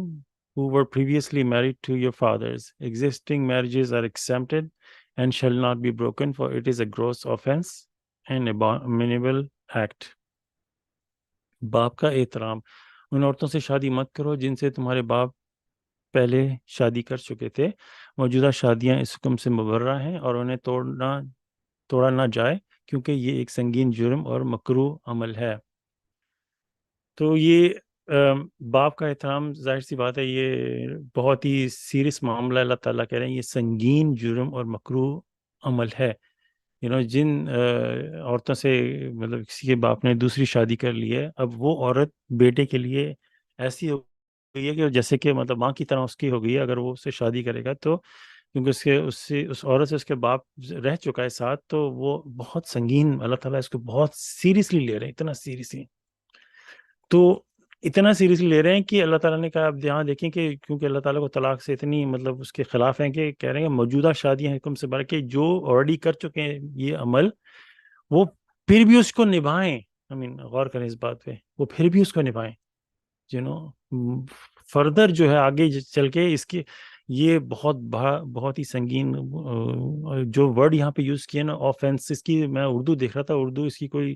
who were previously married to your fathers. Existing marriages are exempted and shall not be broken, for it is a gross offense and abominable act. باپ کا احترام. ان عورتوں سے شادی مت کرو جن سے تمہارے باپ پہلے شادی کر چکے تھے. موجودہ شادیاں اس حکم سے مبرہ ہیں اور انہیں توڑا نہ جائے، کیونکہ یہ ایک سنگین جرم اور مکروہ عمل ہے. تو یہ باپ کا احترام، ظاہر سی بات ہے یہ بہت ہی سیریس معاملہ. اللہ تعالیٰ کہہ رہے ہیں یہ سنگین جرم اور مکروہ عمل ہے. جن عورتوں سے مطلب کسی کے باپ نے دوسری شادی کر لی ہے، اب وہ عورت بیٹے کے لیے ایسی ہو گئی ہے کہ جیسے کہ مطلب ماں کی طرح اس کی ہو گئی ہے. اگر وہ اس سے شادی کرے گا تو، کیونکہ اس عورت سے اس کے باپ رہ چکا ہے ساتھ، تو وہ بہت سنگین، اللہ تعالیٰ اس کو بہت سیریسلی لے رہے ہیں، اتنا سیریسلی. تو اتنا سیریسلی لے رہے ہیں کہ اللہ تعالیٰ نے کہا، اب یہاں دیکھیں کہ کیونکہ اللہ تعالیٰ کو طلاق سے اتنی مطلب اس کے خلاف ہیں کہ کہہ رہے ہیں موجودہ شادیاں حکم سے بڑھ کے جو آلریڈی کر چکے ہیں یہ عمل، وہ پھر بھی اس کو نبھائیں. غور کریں اس بات پہ، وہ پھر بھی اس کو نبھائیں. فردر جو ہے آگے چل کے اس کی یہ بہت ہی سنگین جو ورڈ یہاں پہ یوز کیا نا، آفینس، اس کی میں اردو دیکھ رہا تھا، اردو اس کی کوئی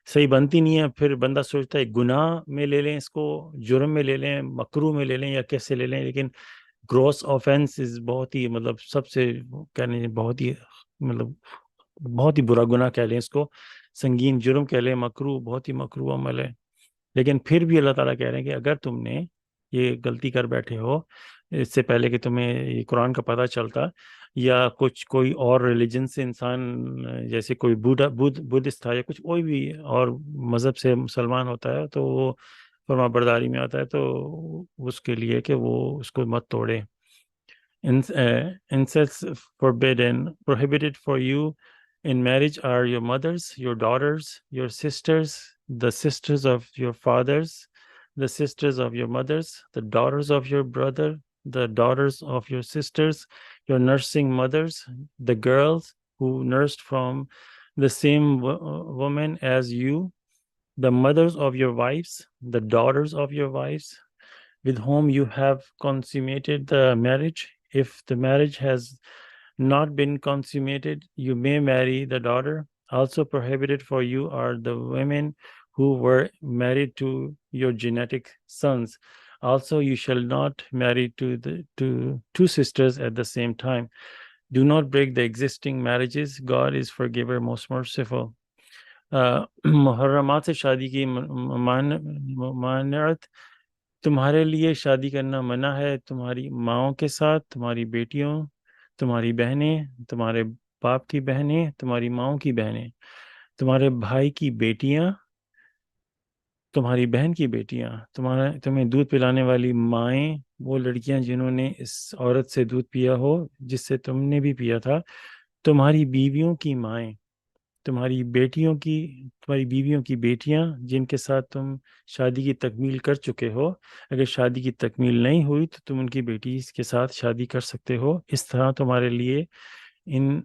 صحیح بنتی نہیں ہے. پھر بندہ سوچتا ہے گناہ میں لے لیں اس کو، جرم میں لے لیں، مکروہ میں لے لیں، یا کیسے لے لیں. لیکن گروس آفینس از بہت ہی مطلب سب سے کہنے بہت ہی مطلب بہت ہی برا گناہ کہہ لیں اس کو، سنگین جرم کہہ لیں، مکروہ، بہت ہی مکروہ عمل ہے. لیکن پھر بھی اللہ تعالیٰ کہہ رہے ہیں کہ اگر تم نے یہ غلطی کر بیٹھے ہو اس سے پہلے کہ تمہیں یہ قرآن کا پتہ چلتا، یا کوئی اور ریلیجن سے انسان، جیسے کوئی بدھسٹ تھا یا کچھ کوئی بھی اور مذہب سے مسلمان ہوتا ہے، تو وہ فرما برداری میں آتا ہے، تو اس کے لیے کہ وہ اس کو مت توڑے. Incest forbidden, prohibited for you in marriage are your mothers, your daughters, your sisters, the sisters of your fathers, the sisters of your mothers, the daughters of your brother, the daughters of your sisters, your nursing mothers, the girls who nursed from the same woman as you, the mothers of your wives, the daughters of your wives, with whom you have consummated the marriage. If the marriage has not been consummated, you may marry the daughter. Also prohibited for you are the women who were married to your genetic sons. Also, you shall not marry to two sisters at the same time. Do not break the existing marriages. God is forgiver, most merciful. محرمات سے شادی کی ممانعت. تمہارے لیے شادی کرنا منع ہے تمہاری ماؤں کے ساتھ، تمہاری بیٹیوں، تمہاری بہنیں، تمہارے باپ کی بہنیں، تمہاری ماؤں کی بہنیں، تمہارے بھائی کی بیٹیاں، تمہاری بہن کی بیٹیاں، تمہیں دودھ پلانے والی مائیں، وہ لڑکیاں جنہوں نے اس عورت سے دودھ پیا ہو جس سے تم نے بھی پیا تھا، تمہاری بیویوں کی مائیں، تمہاری بیویوں کی بیٹیاں جن کے ساتھ تم شادی کی تکمیل کر چکے ہو. اگر شادی کی تکمیل نہیں ہوئی تو تم ان کی بیٹی کے ساتھ شادی کر سکتے ہو. اس طرح تمہارے لیے ان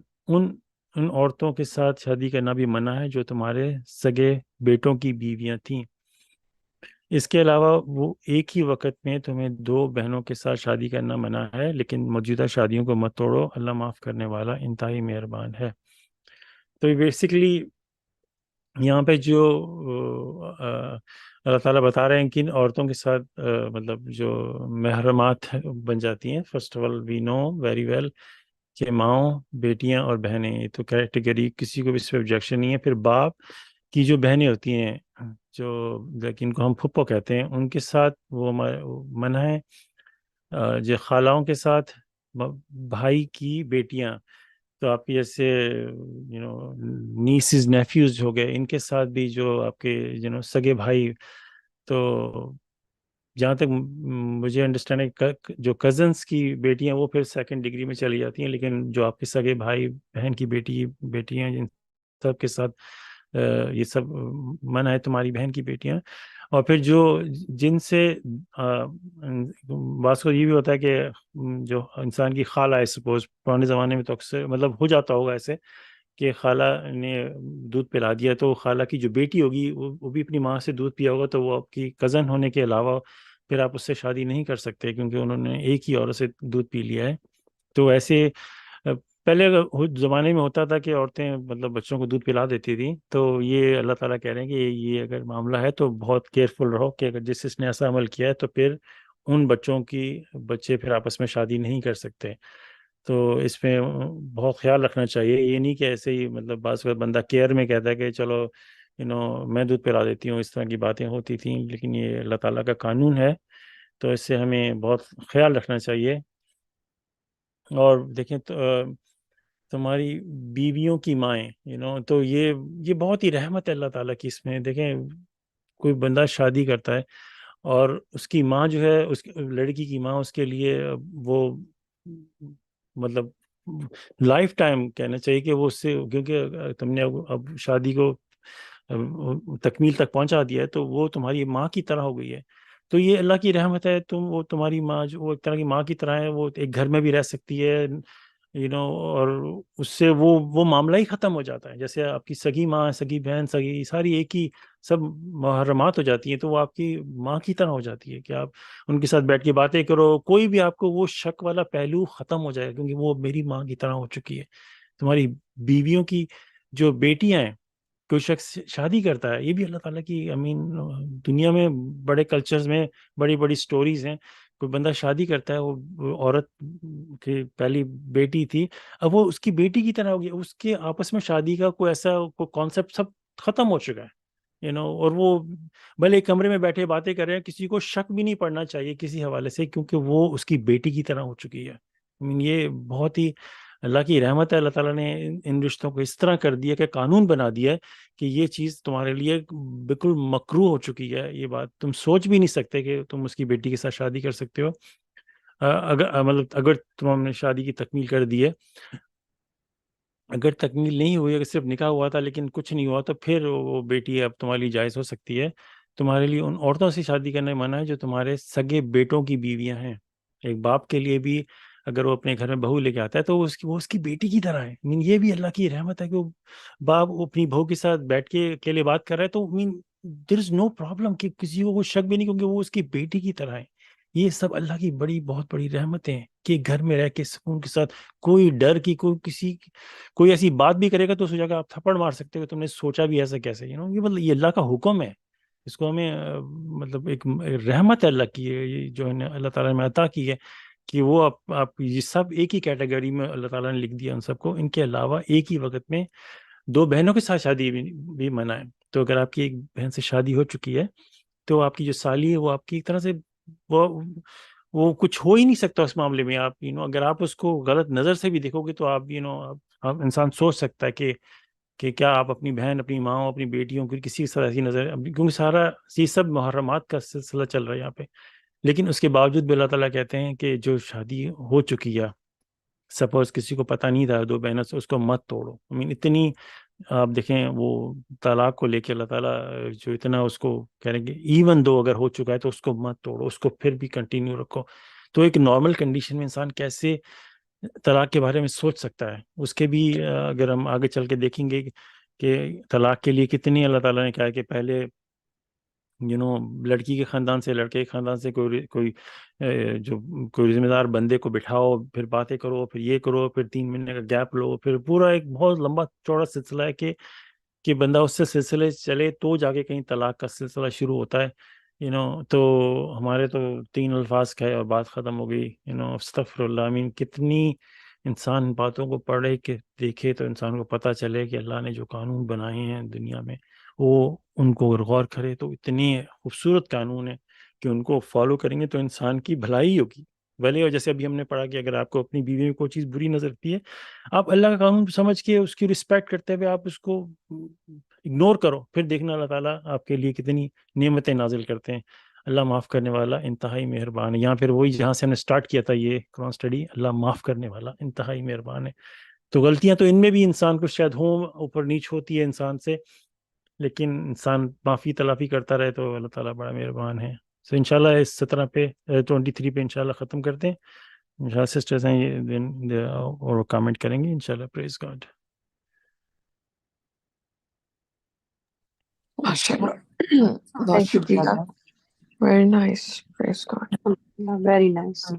عورتوں کے ساتھ شادی کرنا بھی منع ہے جو تمہارے سگے بیٹوں کی بیویاں تھیں. اس کے علاوہ وہ ایک ہی وقت میں تمہیں 2 بہنوں کے ساتھ شادی کرنا منع ہے، لیکن موجودہ شادیوں کو مت توڑو، اللہ معاف کرنے والا انتہائی مہربان ہے. تو بیسیکلی یہاں پہ جو اللہ تعالیٰ بتا رہے ہیں کہ ان عورتوں کے ساتھ مطلب جو محرمات بن جاتی ہیں. First of all we know very well کہ ماؤں، بیٹیاں اور بہنیں، یہ تو کیٹیگری کسی کو بھی اس پہ آبجیکشن نہیں ہے. پھر باپ کی جو بہنیں ہوتی ہیں جو ان کو ہم پھپھو کہتے ہیں، ان کے ساتھ وہ منع ہے. جو خالہوں کے ساتھ، بھائی کی بیٹیاں، تو آپ کی جیسے نیسز نیفیوز ہو گئے، ان کے ساتھ بھی جو آپ کے سگے بھائی. تو جہاں تک مجھے انڈرسٹینڈ ہے جو کزنس کی بیٹیاں وہ پھر 2nd ڈگری میں چلی جاتی ہیں، لیکن جو آپ کے سگے بھائی بہن کی بیٹیاں جن سب کے ساتھ یہ سب منع ہے. تمہاری بہن کی بیٹیاں، اور پھر جن سے بعض کو یہ بھی ہوتا ہے کہ جو انسان کی خالہ ہے، سپوز پرانے زمانے میں تو اکثر مطلب ہو جاتا ہوگا ایسے کہ خالہ نے دودھ پلا دیا، تو خالہ کی جو بیٹی ہوگی وہ بھی اپنی ماں سے دودھ پیا ہوگا، تو وہ آپ کی کزن ہونے کے علاوہ پھر آپ اس سے شادی نہیں کر سکتے کیونکہ انہوں نے ایک ہی عورت سے دودھ پی لیا ہے. تو ایسے پہلے زمانے میں ہوتا تھا کہ عورتیں مطلب بچوں کو دودھ پلا دیتی تھیں. تو یہ اللہ تعالیٰ کہہ رہے ہیں کہ یہ اگر معاملہ ہے تو بہت کیئرفل رہو کہ اگر جس نے ایسا عمل کیا ہے تو پھر ان بچے پھر آپس میں شادی نہیں کر سکتے. تو اس میں بہت خیال رکھنا چاہیے. یہ نہیں کہ ایسے ہی مطلب بعض وقت بندہ کیئر میں کہتا ہے کہ چلو میں دودھ پلا دیتی ہوں، اس طرح کی باتیں ہوتی تھیں، لیکن یہ اللہ تعالیٰ کا قانون ہے تو اس سے ہمیں بہت خیال رکھنا چاہیے. اور دیکھیں تمہاری بیویوں کی مائیں تو یہ بہت ہی رحمت ہے اللہ تعالیٰ کی. اس میں دیکھیں کوئی بندہ شادی کرتا ہے اور اس کی ماں جو ہے، اس لڑکی کی ماں اس کے لیے وہ مطلب لائف ٹائم کہنا چاہیے کہ وہ اس سے، کیونکہ تم نے اب شادی کو تکمیل تک پہنچا دیا ہے تو وہ تمہاری ماں کی طرح ہو گئی ہے. تو یہ اللہ کی رحمت ہے. وہ تمہاری ماں جو وہ ایک طرح کی ماں کی طرح ہے، وہ ایک گھر میں بھی رہ سکتی ہے اور اس سے وہ معاملہ ہی ختم ہو جاتا ہے. جیسے آپ کی سگی ماں، سگی بہن، سگی ساری ایک ہی سب محرمات ہو جاتی ہیں، تو وہ آپ کی ماں کی طرح ہو جاتی ہے کہ آپ ان کے ساتھ بیٹھ کے باتیں کرو، کوئی بھی آپ کو وہ شک والا پہلو ختم ہو جائے کیونکہ وہ میری ماں کی طرح ہو چکی ہے. تمہاری بیویوں کی جو بیٹیاں ہیں، کوئی شخص شادی کرتا ہے، یہ بھی اللہ تعالیٰ کی دنیا میں بڑے کلچرز میں بڑی بڑی سٹوریز ہیں. کوئی بندہ شادی کرتا ہے، وہ عورت کی پہلی بیٹی تھی، اب وہ اس کی بیٹی کی طرح ہوگی. اس کے آپس میں شادی کا کوئی ایسا کوئی کانسیپٹ سب ختم ہو چکا ہے اور وہ بھلے ایک کمرے میں بیٹھے باتیں کر رہے ہیں، کسی کو شک بھی نہیں پڑنا چاہیے کسی حوالے سے کیونکہ وہ اس کی بیٹی کی طرح ہو چکی ہے. یہ بہت ہی اللہ کی رحمت ہے. اللہ تعالیٰ نے ان رشتوں کو اس طرح کر دیا کہ قانون بنا دیا ہے کہ یہ چیز تمہارے لیے بالکل مکروہ ہو چکی ہے. یہ بات تم سوچ بھی نہیں سکتے کہ تم اس کی بیٹی کے ساتھ شادی کر سکتے ہو. اگر تم نے شادی کی تکمیل کر دی ہے، اگر تکمیل نہیں ہوئی، اگر صرف نکاح ہوا تھا لیکن کچھ نہیں ہوا، تو پھر وہ بیٹی اب تمہارے لیے جائز ہو سکتی ہے. تمہارے لیے ان عورتوں سے شادی کرنے منع ہے جو تمہارے سگے بیٹوں کی بیویاں ہیں. ایک باپ کے لیے بھی اگر وہ اپنے گھر میں بہو لے کے آتا ہے تو وہ اس کی بیٹی کی طرح ہے. یہ بھی اللہ کی رحمت ہے کہ وہ باپ اپنی بہو کے ساتھ بیٹھ کے اکیلے بات کر رہا ہے تو دیر از نو پرابلم کہ کسی کو کوئی شک بھی نہیں، کیونکہ وہ اس کی بیٹی کی طرح ہے. یہ سب اللہ کی بہت بڑی رحمتیں ہیں کہ گھر میں رہ کے سکون کے ساتھ، کوئی ڈر کی، کوئی ایسی بات بھی کرے گا تو اس جگہ آپ تھپڑ مار سکتے ہو، تم نے سوچا بھی ایسا کیسے، یہ مطلب یہ اللہ کا حکم ہے. اس کو ہمیں مطلب ایک رحمت ہے اللہ کی، یہ جو اللہ تعالیٰ نے عطا کی ہے کہ وہ آپ یہ سب ایک ہی کیٹیگری میں اللہ تعالیٰ نے لکھ دیا ان سب کو. ان کے علاوہ ایک ہی وقت میں 2 بہنوں کے ساتھ شادی بھی منع ہے. تو اگر آپ کی ایک بہن سے شادی ہو چکی ہے تو آپ کی جو سالی ہے وہ آپ کی ایک طرح سے وہ کچھ ہو ہی نہیں سکتا اس معاملے میں. آپ اگر آپ اس کو غلط نظر سے بھی دیکھو گے تو آپ آپ انسان سوچ سکتا ہے کہ کیا آپ اپنی بہن، اپنی ماں، اپنی بیٹیوں کی کسی طرح ایسی نظر، کیونکہ سارا یہ سب محرمات کا سلسلہ چل رہا ہے یہاں پہ. لیکن اس کے باوجود بھی اللہ تعالیٰ کہتے ہیں کہ جو شادی ہو چکی ہے، سپوز کسی کو پتہ نہیں تھا 2 بہنوں سے، اس کو مت توڑو. اتنی آپ دیکھیں وہ طلاق کو لے کے اللہ تعالیٰ جو اتنا اس کو کہہ رہے ہیں کہ ایون دو اگر ہو چکا ہے تو اس کو مت توڑو، اس کو پھر بھی کنٹینیو رکھو. تو ایک نارمل کنڈیشن میں انسان کیسے طلاق کے بارے میں سوچ سکتا ہے؟ اس کے بھی اگر ہم آگے چل کے دیکھیں گے کہ طلاق کے لیے کتنی اللہ تعالیٰ نے کہا کہ پہلے لڑکی کے خاندان سے، لڑکے کے خاندان سے کوئی ذمہ دار بندے کو بٹھاؤ، پھر باتیں کرو، پھر یہ کرو، پھر 3 مہینے کا گیپ لو، پھر پورا ایک بہت لمبا چوڑا سلسلہ ہے کہ بندہ اس سے سلسلے چلے تو جا کے کہیں طلاق کا سلسلہ شروع ہوتا ہے. تو ہمارے تو 3 الفاظ کہے اور بات ختم ہو گئی. استغفر اللہ. کتنی انسان باتوں کو پڑھے کہ دیکھے تو انسان کو پتہ چلے کہ اللہ نے جو قانون بنائے ہیں دنیا میں، وہ ان کو اگر غور کرے تو اتنے خوبصورت قانون ہیں کہ ان کو فالو کریں گے تو انسان کی بھلائی ہوگی. بھلے اور جیسے ابھی ہم نے پڑھا کہ اگر آپ کو اپنی بیوی میں کوئی چیز بری نظر آتی ہے، آپ اللہ کا قانون سمجھ کے اس کی رسپیکٹ کرتے ہوئے آپ اس کو اگنور کرو، پھر دیکھنا اللہ تعالیٰ آپ کے لیے کتنی نعمتیں نازل کرتے ہیں. اللہ معاف کرنے والا انتہائی مہربان ہے. یہاں پھر وہی جہاں سے ہم نے سٹارٹ کیا تھا یہ قرآن سٹڈی، اللہ معاف کرنے والا انتہائی مہربان ہے. تو غلطیاں تو ان میں بھی انسان کو شاید ہوں، اوپر نیچ ہوتی ہے انسان سے، لیکن انسان معافی تلافی کرتا رہے تو اللہ تعالیٰ بڑا مہربان ہے. سو انشاءاللہ اس 17 پہ 23 پہ انشاءاللہ ختم کرتے ہیں. انشاءاللہ سسٹرز ہیں یہ اور کامنٹ کریں گے انشاءاللہ. پریز گاڈ. MashaAllah. بہت Thank you, شکریہ. brother. Very nice. Praise God. Very nice.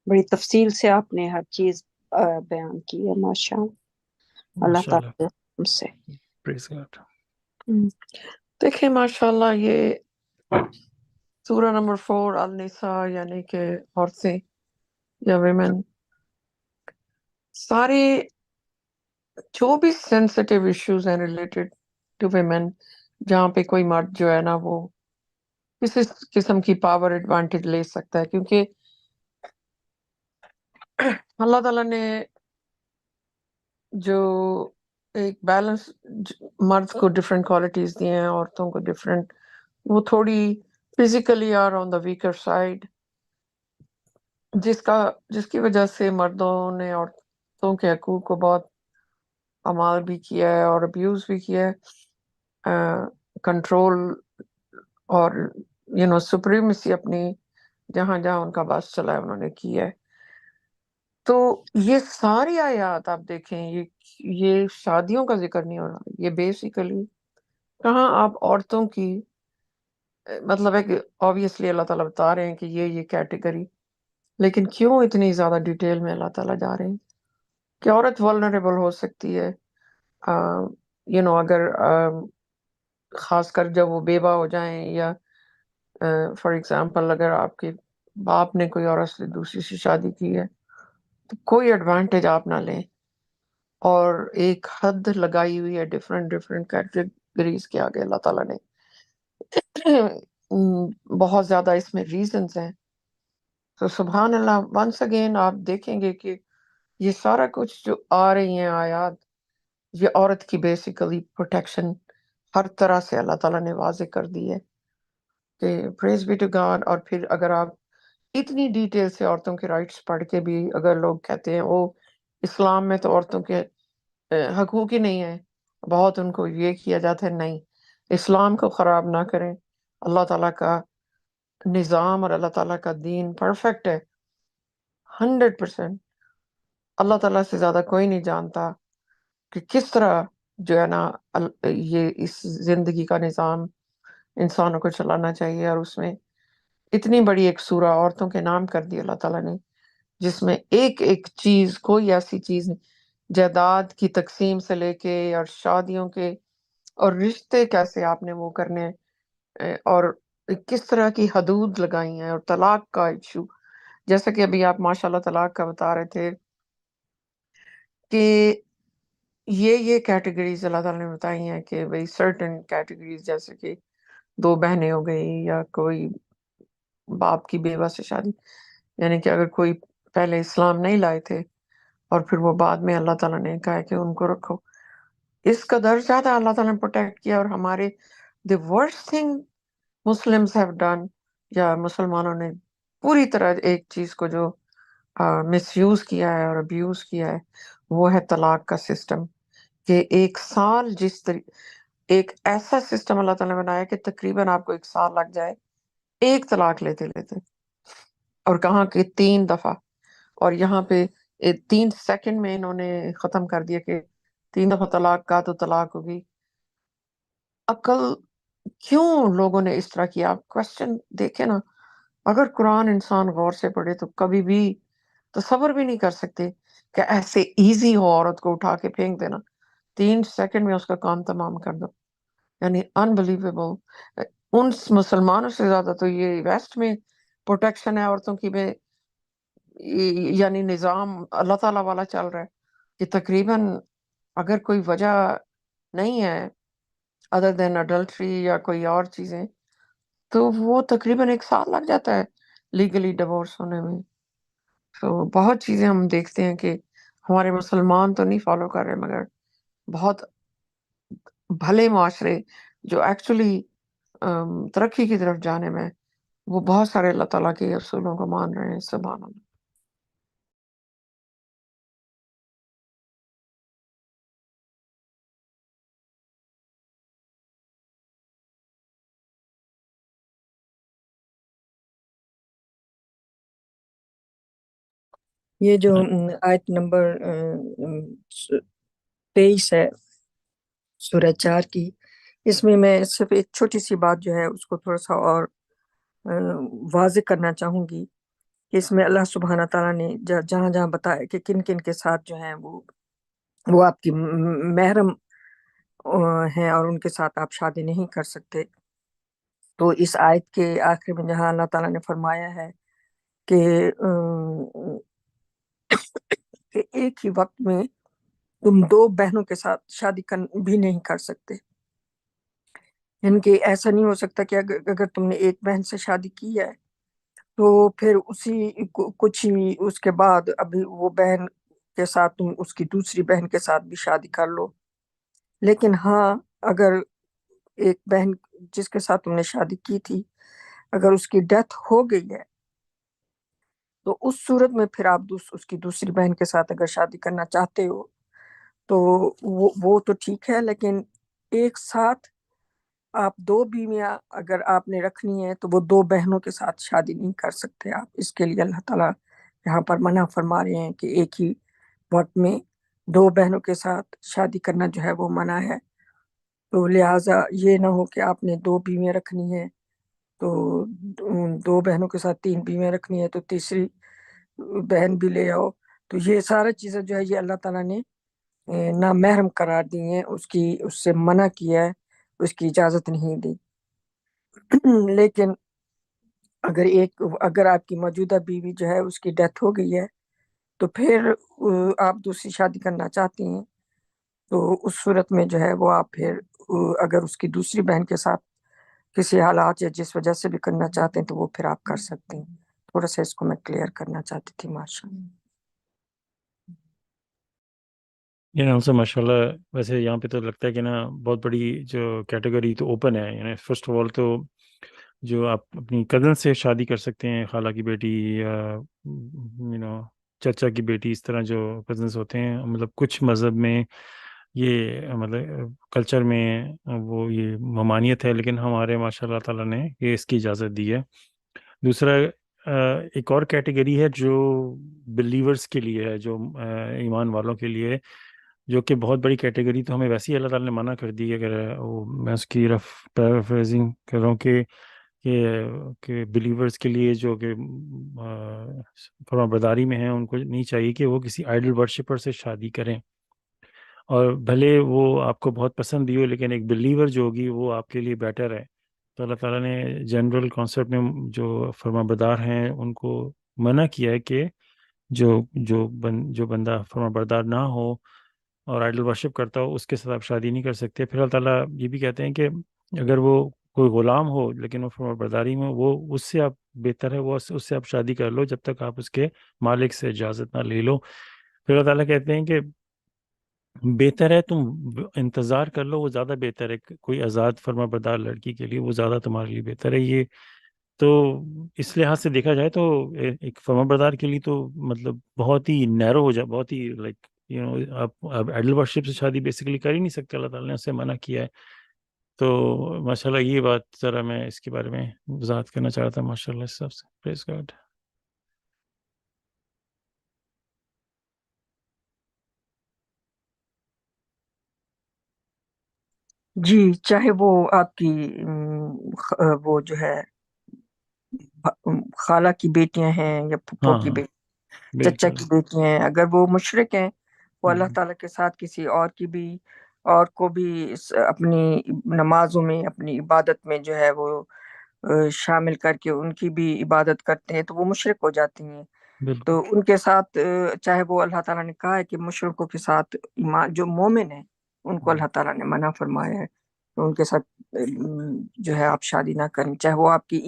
بڑی تفصیل سے آپ نے ہر چیز بیان کی ہے. ماشاء اللہ ماشاءاللہ. تعالیٰ ہم سے. پریز گاڈ. دیکھیں ماشاءاللہ یہ سورہ نمبر 4 النساء یعنی کہ عورتیں یا ویمن، سارے جو بھی سینسٹیو ایشوز ہیں ریلیٹڈ ٹو ویمن، جہاں پہ کوئی مرد جو ہے نا وہ کسی قسم کی پاور ایڈوانٹیج لے سکتا ہے، کیونکہ اللہ تعالیٰ نے جو ایک بیلنس مرد کو ڈفرینٹ کوالٹیز دی ہیں، عورتوں کو ڈفرینٹ، وہ تھوڑی physically are on the weaker side, جس کی وجہ سے مردوں نے عورتوں کے حقوق کو بہت پامال بھی کیا ہے اور ابیوز بھی کیا ہے، کنٹرول اور سپریمیسی اپنی جہاں جہاں ان کا بس چلا ہے انہوں نے کی ہے. تو یہ ساری آیات آپ دیکھیں، یہ شادیوں کا ذکر نہیں ہو رہا، یہ بیسیکلی کہاں آپ عورتوں کی مطلب ہے کہ آبویسلی اللہ تعالیٰ بتا رہے ہیں کہ یہ کیٹیگری، لیکن کیوں اتنی زیادہ ڈیٹیل میں اللہ تعالیٰ جا رہے ہیں کہ عورت vulnerable ہو سکتی ہے، اگر خاص کر جب وہ بیوہ ہو جائیں، یا فار ایگزامپل اگر آپ کے باپ نے کوئی عورت سے دوسری سے شادی کی ہے تو کوئی ایڈوانٹیج آپ نہ لیں، اور ایک حد لگائی ہوئی ہے ڈفرینٹ کیٹیگریز کے آگے اللہ تعالیٰ نے. بہت زیادہ اس میں ریزنز ہیں. تو سبحان اللہ، ونس اگین آپ دیکھیں گے کہ یہ سارا کچھ جو آ رہی ہیں آیات، یہ عورت کی بیسیکلی پروٹیکشن ہر طرح سے اللہ تعالیٰ نے واضح کر دی ہے کہ پریز بی ٹو گاڈ. اور پھر اگر آپ اتنی ڈیٹیل سے عورتوں کے رائٹس پڑھ کے بھی اگر لوگ کہتے ہیں وہ اسلام میں تو عورتوں کے حقوق ہی نہیں ہیں، بہت ان کو یہ کیا جاتا ہے، نہیں، اسلام کو خراب نہ کریں. اللہ تعالیٰ کا نظام اور اللہ تعالیٰ کا دین پرفیکٹ ہے 100%. اللہ تعالیٰ سے زیادہ کوئی نہیں جانتا کہ کس طرح جو ہے نا یہ اس زندگی کا نظام انسانوں کو چلانا چاہیے، اور اس میں اتنی بڑی ایک سورہ عورتوں کے نام کر دی اللہ تعالیٰ نے، جس میں ایک ایک چیز، کوئی ایسی چیز نہیں، جائیداد کی تقسیم سے لے کے اور شادیوں کے اور رشتے کیسے آپ نے وہ کرنے ہیں، اور کس طرح کی حدود لگائی ہیں، اور طلاق کا ایشو، جیسا کہ ابھی آپ ماشاءاللہ طلاق کا بتا رہے تھے کہ یہ کیٹیگریز اللہ تعالیٰ نے بتائی ہیں کہ بھئی سرٹن کیٹیگریز، جیسے کہ دو بہنیں ہو گئی، یا کوئی باپ کی بیوہ سے شادی، یعنی کہ اگر کوئی پہلے اسلام نہیں لائے تھے اور پھر وہ بعد میں اللہ تعالیٰ نے کہا کہ ان کو رکھو، اس قدر زیادہ اللہ تعالیٰ نے پروٹیکٹ کیا. اور ہمارے the worst thing Muslims have done، یا مسلمانوں نے پوری طرح ایک چیز کو جو مس یوز کیا ہے اور ابیوز کیا ہے، وہ ہے طلاق کا سسٹم. کہ ایک سال ایک ایسا سسٹم اللہ تعالیٰ نے بنایا کہ تقریباً آپ کو ایک سال لگ جائے ایک طلاق لیتے لیتے، اور کہاں کہ 3 دفعہ، اور یہاں پہ 3 سیکنڈ میں انہوں نے ختم کر دیا کہ 3 دفعہ طلاق کا تو طلاق ہوگی. عقل کیوں لوگوں نے اس طرح کیا؟ آپ کوشچن دیکھیں نا، اگر قرآن انسان غور سے پڑھے تو کبھی بھی تصور بھی نہیں کر سکتے کہ ایسے ایزی ہو عورت کو اٹھا کے پھینک دینا، 3 سیکنڈ میں اس کا کام تمام کر دو. یعنی انبلیویبل. ان مسلمانوں سے زیادہ تو یہ ویسٹ میں پروٹیکشن ہے عورتوں کی میں، یعنی نظام اللہ تعالیٰ والا چل رہا ہے کہ تقریباً اگر کوئی وجہ نہیں ہے ادر دین اڈلٹری یا کوئی اور چیزیں، تو وہ تقریباً 1 سال لگ جاتا ہے لیگلی ڈیورس ہونے میں. تو بہت چیزیں ہم دیکھتے ہیں کہ ہمارے مسلمان تو نہیں فالو کر رہے، مگر بہت بھلے معاشرے جو ایکچولی ترقی کی طرف جانے میں، وہ بہت سارے اللہ تعالیٰ کے اصولوں کو مان رہے ہیں. سبحان اللہ. یہ جو آیت نمبر 23 ہے سورہ 4 کی، اس میں صرف ایک چھوٹی سی بات جو ہے اس کو تھوڑا سا اور واضح کرنا چاہوں گی کہ اس میں اللہ سبحانہ تعالیٰ نے جہاں جہاں بتایا کہ کن کن کے ساتھ جو ہیں وہ آپ کی محرم ہیں اور ان کے ساتھ آپ شادی نہیں کر سکتے، تو اس آیت کے آخر میں جہاں اللہ تعالیٰ نے فرمایا ہے کہ ایک ہی وقت میں تم 2 بہنوں کے ساتھ شادی بھی نہیں کر سکتے، یعنی کہ ایسا نہیں ہو سکتا کہ اگر تم نے ایک بہن سے شادی کی ہے تو پھر اسی کچھ ہی اس کے بعد ابھی وہ بہن کے ساتھ تم اس کی دوسری بہن کے ساتھ بھی شادی کر لو. لیکن ہاں، اگر ایک بہن جس کے ساتھ تم نے شادی کی تھی اگر اس کی ڈیتھ ہو گئی ہے تو اس صورت میں پھر آپ اس کی دوسری بہن کے ساتھ اگر شادی کرنا چاہتے ہو تو وہ تو ٹھیک ہے، لیکن ایک ساتھ آپ 2 بیویاں اگر آپ نے رکھنی ہے تو وہ 2 بہنوں کے ساتھ شادی نہیں کر سکتے آپ. اس کے لیے اللہ تعالیٰ یہاں پر منع فرما رہے ہیں کہ ایک ہی وقت میں 2 بہنوں کے ساتھ شادی کرنا جو ہے وہ منع ہے. تو لہٰذا یہ نہ ہو کہ آپ نے 2 بیویاں رکھنی ہے تو 2 بہنوں کے ساتھ 3 بیویاں رکھنی ہے تو تیسری بہن بھی لے آؤ. تو یہ سارا چیزیں جو ہے یہ اللہ تعالیٰ نے نامحرم قرار دی ہیں، اس سے منع کیا ہے، اس کی اجازت نہیں دی. لیکن اگر آپ کی موجودہ بیوی جو ہے اس کی ڈیتھ ہو گئی ہے تو پھر آپ دوسری شادی کرنا چاہتی ہیں تو اس صورت میں جو ہے وہ آپ پھر اگر اس کی دوسری بہن کے ساتھ کسی حالات یا جس وجہ سے بھی کرنا چاہتے ہیں تو وہ پھر آپ کر سکتے ہیں. تھوڑا سا اس کو میں کلیئر کرنا چاہتی تھی. ماشاء اللہ. یہ نام سے ماشاء اللہ. ویسے یہاں پہ تو لگتا ہے کہ نا بہت بڑی جو کیٹیگری تو اوپن ہے. یعنی فرسٹ آف آل تو جو آپ اپنی کزن سے شادی کر سکتے ہیں، خالہ کی بیٹی یا چچا کی بیٹی، اس طرح جو کزنس ہوتے ہیں. مطلب کچھ مذہب میں یہ مطلب کلچر میں وہ یہ ممانعت ہے، لیکن ہمارے ماشاء اللہ تعالیٰ نے یہ اس کی اجازت دی ہے. دوسرا ایک اور کیٹیگری ہے جو بلیورز کے لیے ہے، جو ایمان والوں کے لیے، جو کہ بہت بڑی کیٹیگری تو ہمیں ویسے ہی اللہ تعالیٰ نے منع کر دی ہے. اگر میں اس کی رف پیرافریزنگ کر رہا ہوں کہ بلیورز کے لیے جو کہ فرما برداری میں ہیں، ان کو نہیں چاہیے کہ وہ کسی آئیڈل ورشپر سے شادی کریں، اور بھلے وہ آپ کو بہت پسند بھی ہو، لیکن ایک بلیور جو ہوگی وہ آپ کے لیے بیٹر ہے. تو اللہ تعالیٰ نے جنرل کانسیپٹ میں جو فرما بردار ہیں ان کو منع کیا ہے کہ جو بندہ فرما بردار نہ ہو اور آئیڈل ورشپ کرتا ہو، اس کے ساتھ آپ شادی نہیں کر سکتے. پھر اللہ تعالیٰ یہ بھی کہتے ہیں کہ اگر وہ کوئی غلام ہو لیکن وہ فرما برداری میں ہو، وہ اس سے آپ بہتر ہے، وہ اس سے آپ شادی کر لو جب تک آپ اس کے مالک سے اجازت نہ لے لو. پھر اللہ تعالیٰ کہتے ہیں کہ بہتر ہے تم انتظار کر لو، وہ زیادہ بہتر ہے. کوئی آزاد فرما بردار لڑکی کے لیے وہ زیادہ تمہارے لیے بہتر ہے. یہ تو اس لحاظ سے دیکھا جائے تو ایک فرما بردار کے لیے تو مطلب بہت ہی نیرو ہو جائے، بہت ہی لائک آپ ایڈل ورشپ سے شادی بیسیکلی کر ہی نہیں سکتے. اللہ تعالیٰ نے اسے منع کیا ہے. تو ماشاءاللہ یہ بات ذرا میں اس کے بارے میں وضاحت کرنا چاہ رہا تھا. ماشاءاللہ اس حساب سے پریز گاڈ. جی، چاہے وہ آپ کی وہ جو ہے خالہ کی بیٹیاں ہیں یا پھپھو ہاں کی ہاں بیٹی، چچا بالکل. کی بیٹی ہیں، اگر وہ مشرک ہیں، وہ اللہ ہم، تعالیٰ کے ساتھ کسی اور کی بھی اور کو بھی اپنی نمازوں میں، اپنی عبادت میں جو ہے وہ شامل کر کے ان کی بھی عبادت کرتے ہیں، تو وہ مشرک ہو جاتی ہیں. بالکل. تو ان کے ساتھ چاہے وہ اللہ تعالیٰ نے کہا ہے کہ مشرکوں کے ساتھ ایمان جو مومن ہیں ان کو اللہ تعالیٰ نے منع فرمایا ہے کہ ان کے ساتھ جو ہے آپ شادی نہ کریں، چاہے وہ آپ کی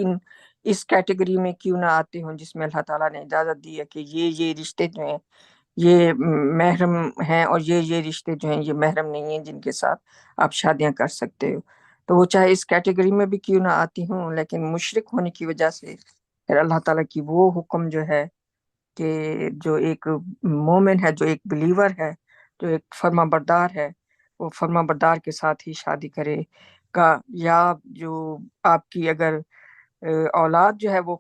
اس کیٹیگری میں کیوں نہ آتے ہوں جس میں اللہ تعالیٰ نے اجازت دی ہے کہ یہ رشتے جو ہیں یہ محرم ہیں، اور یہ رشتے جو ہیں یہ محرم نہیں ہیں جن کے ساتھ آپ شادیاں کر سکتے ہو. تو وہ چاہے اس کیٹیگری میں بھی کیوں نہ آتی ہوں، لیکن مشرک ہونے کی وجہ سے پھر اللہ تعالیٰ کی وہ حکم جو ہے کہ جو ایک مومن ہے، جو ایک بلیور ہے، جو ایک فرما بردار ہے، وہ فرما بردار کے ساتھ ہی شادی کرے گا. یا جو آپ کی اگر اولاد جو ہے وہ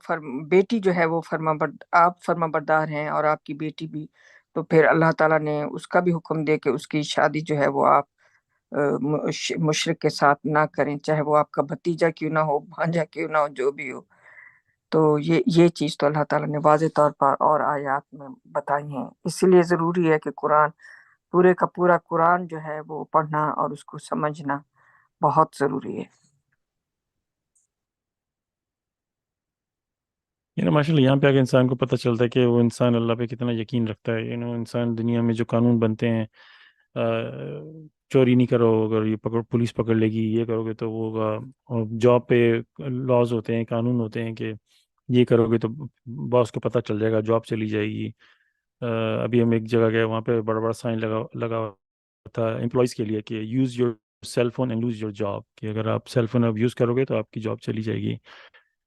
بیٹی جو ہے وہ آپ فرما بردار ہیں اور آپ کی بیٹی بھی، تو پھر اللہ تعالیٰ نے اس کا بھی حکم دے کہ اس کی شادی جو ہے وہ آپ مشرک کے ساتھ نہ کریں، چاہے وہ آپ کا بھتیجا کیوں نہ ہو، بھانجا کیوں نہ ہو، جو بھی ہو. تو یہ چیز تو اللہ تعالیٰ نے واضح طور پر اور آیات میں بتائی ہیں. اسی لیے ضروری ہے کہ پورے کا پورا قرآن جو ہے وہ پڑھنا اور اس کو سمجھنا بہت ضروری ہے. ماشاءاللہ یہاں پہ آگے انسان کو پتہ چلتا ہے کہ وہ انسان اللہ پہ کتنا یقین رکھتا ہے. انسان دنیا میں جو قانون بنتے ہیں، چوری نہیں کرو، اگر یہ پولیس پکڑ لے گی، یہ کرو گے تو وہ ہوگا. اور جاب پہ لاز ہوتے ہیں، قانون ہوتے ہیں کہ یہ کرو گے تو باس کو پتہ چل جائے گا، جاب چلی جائے گی. ابھی ہم ایک جگہ گئے، وہاں پہ بڑا بڑا سائن لگا ہوا تھا امپلائیز کے لیے کہ use your cell phone and lose your job, کہ اگر آپ سیل فون اب یوز کرو گے تو آپ کی جاب چلی جائے گی.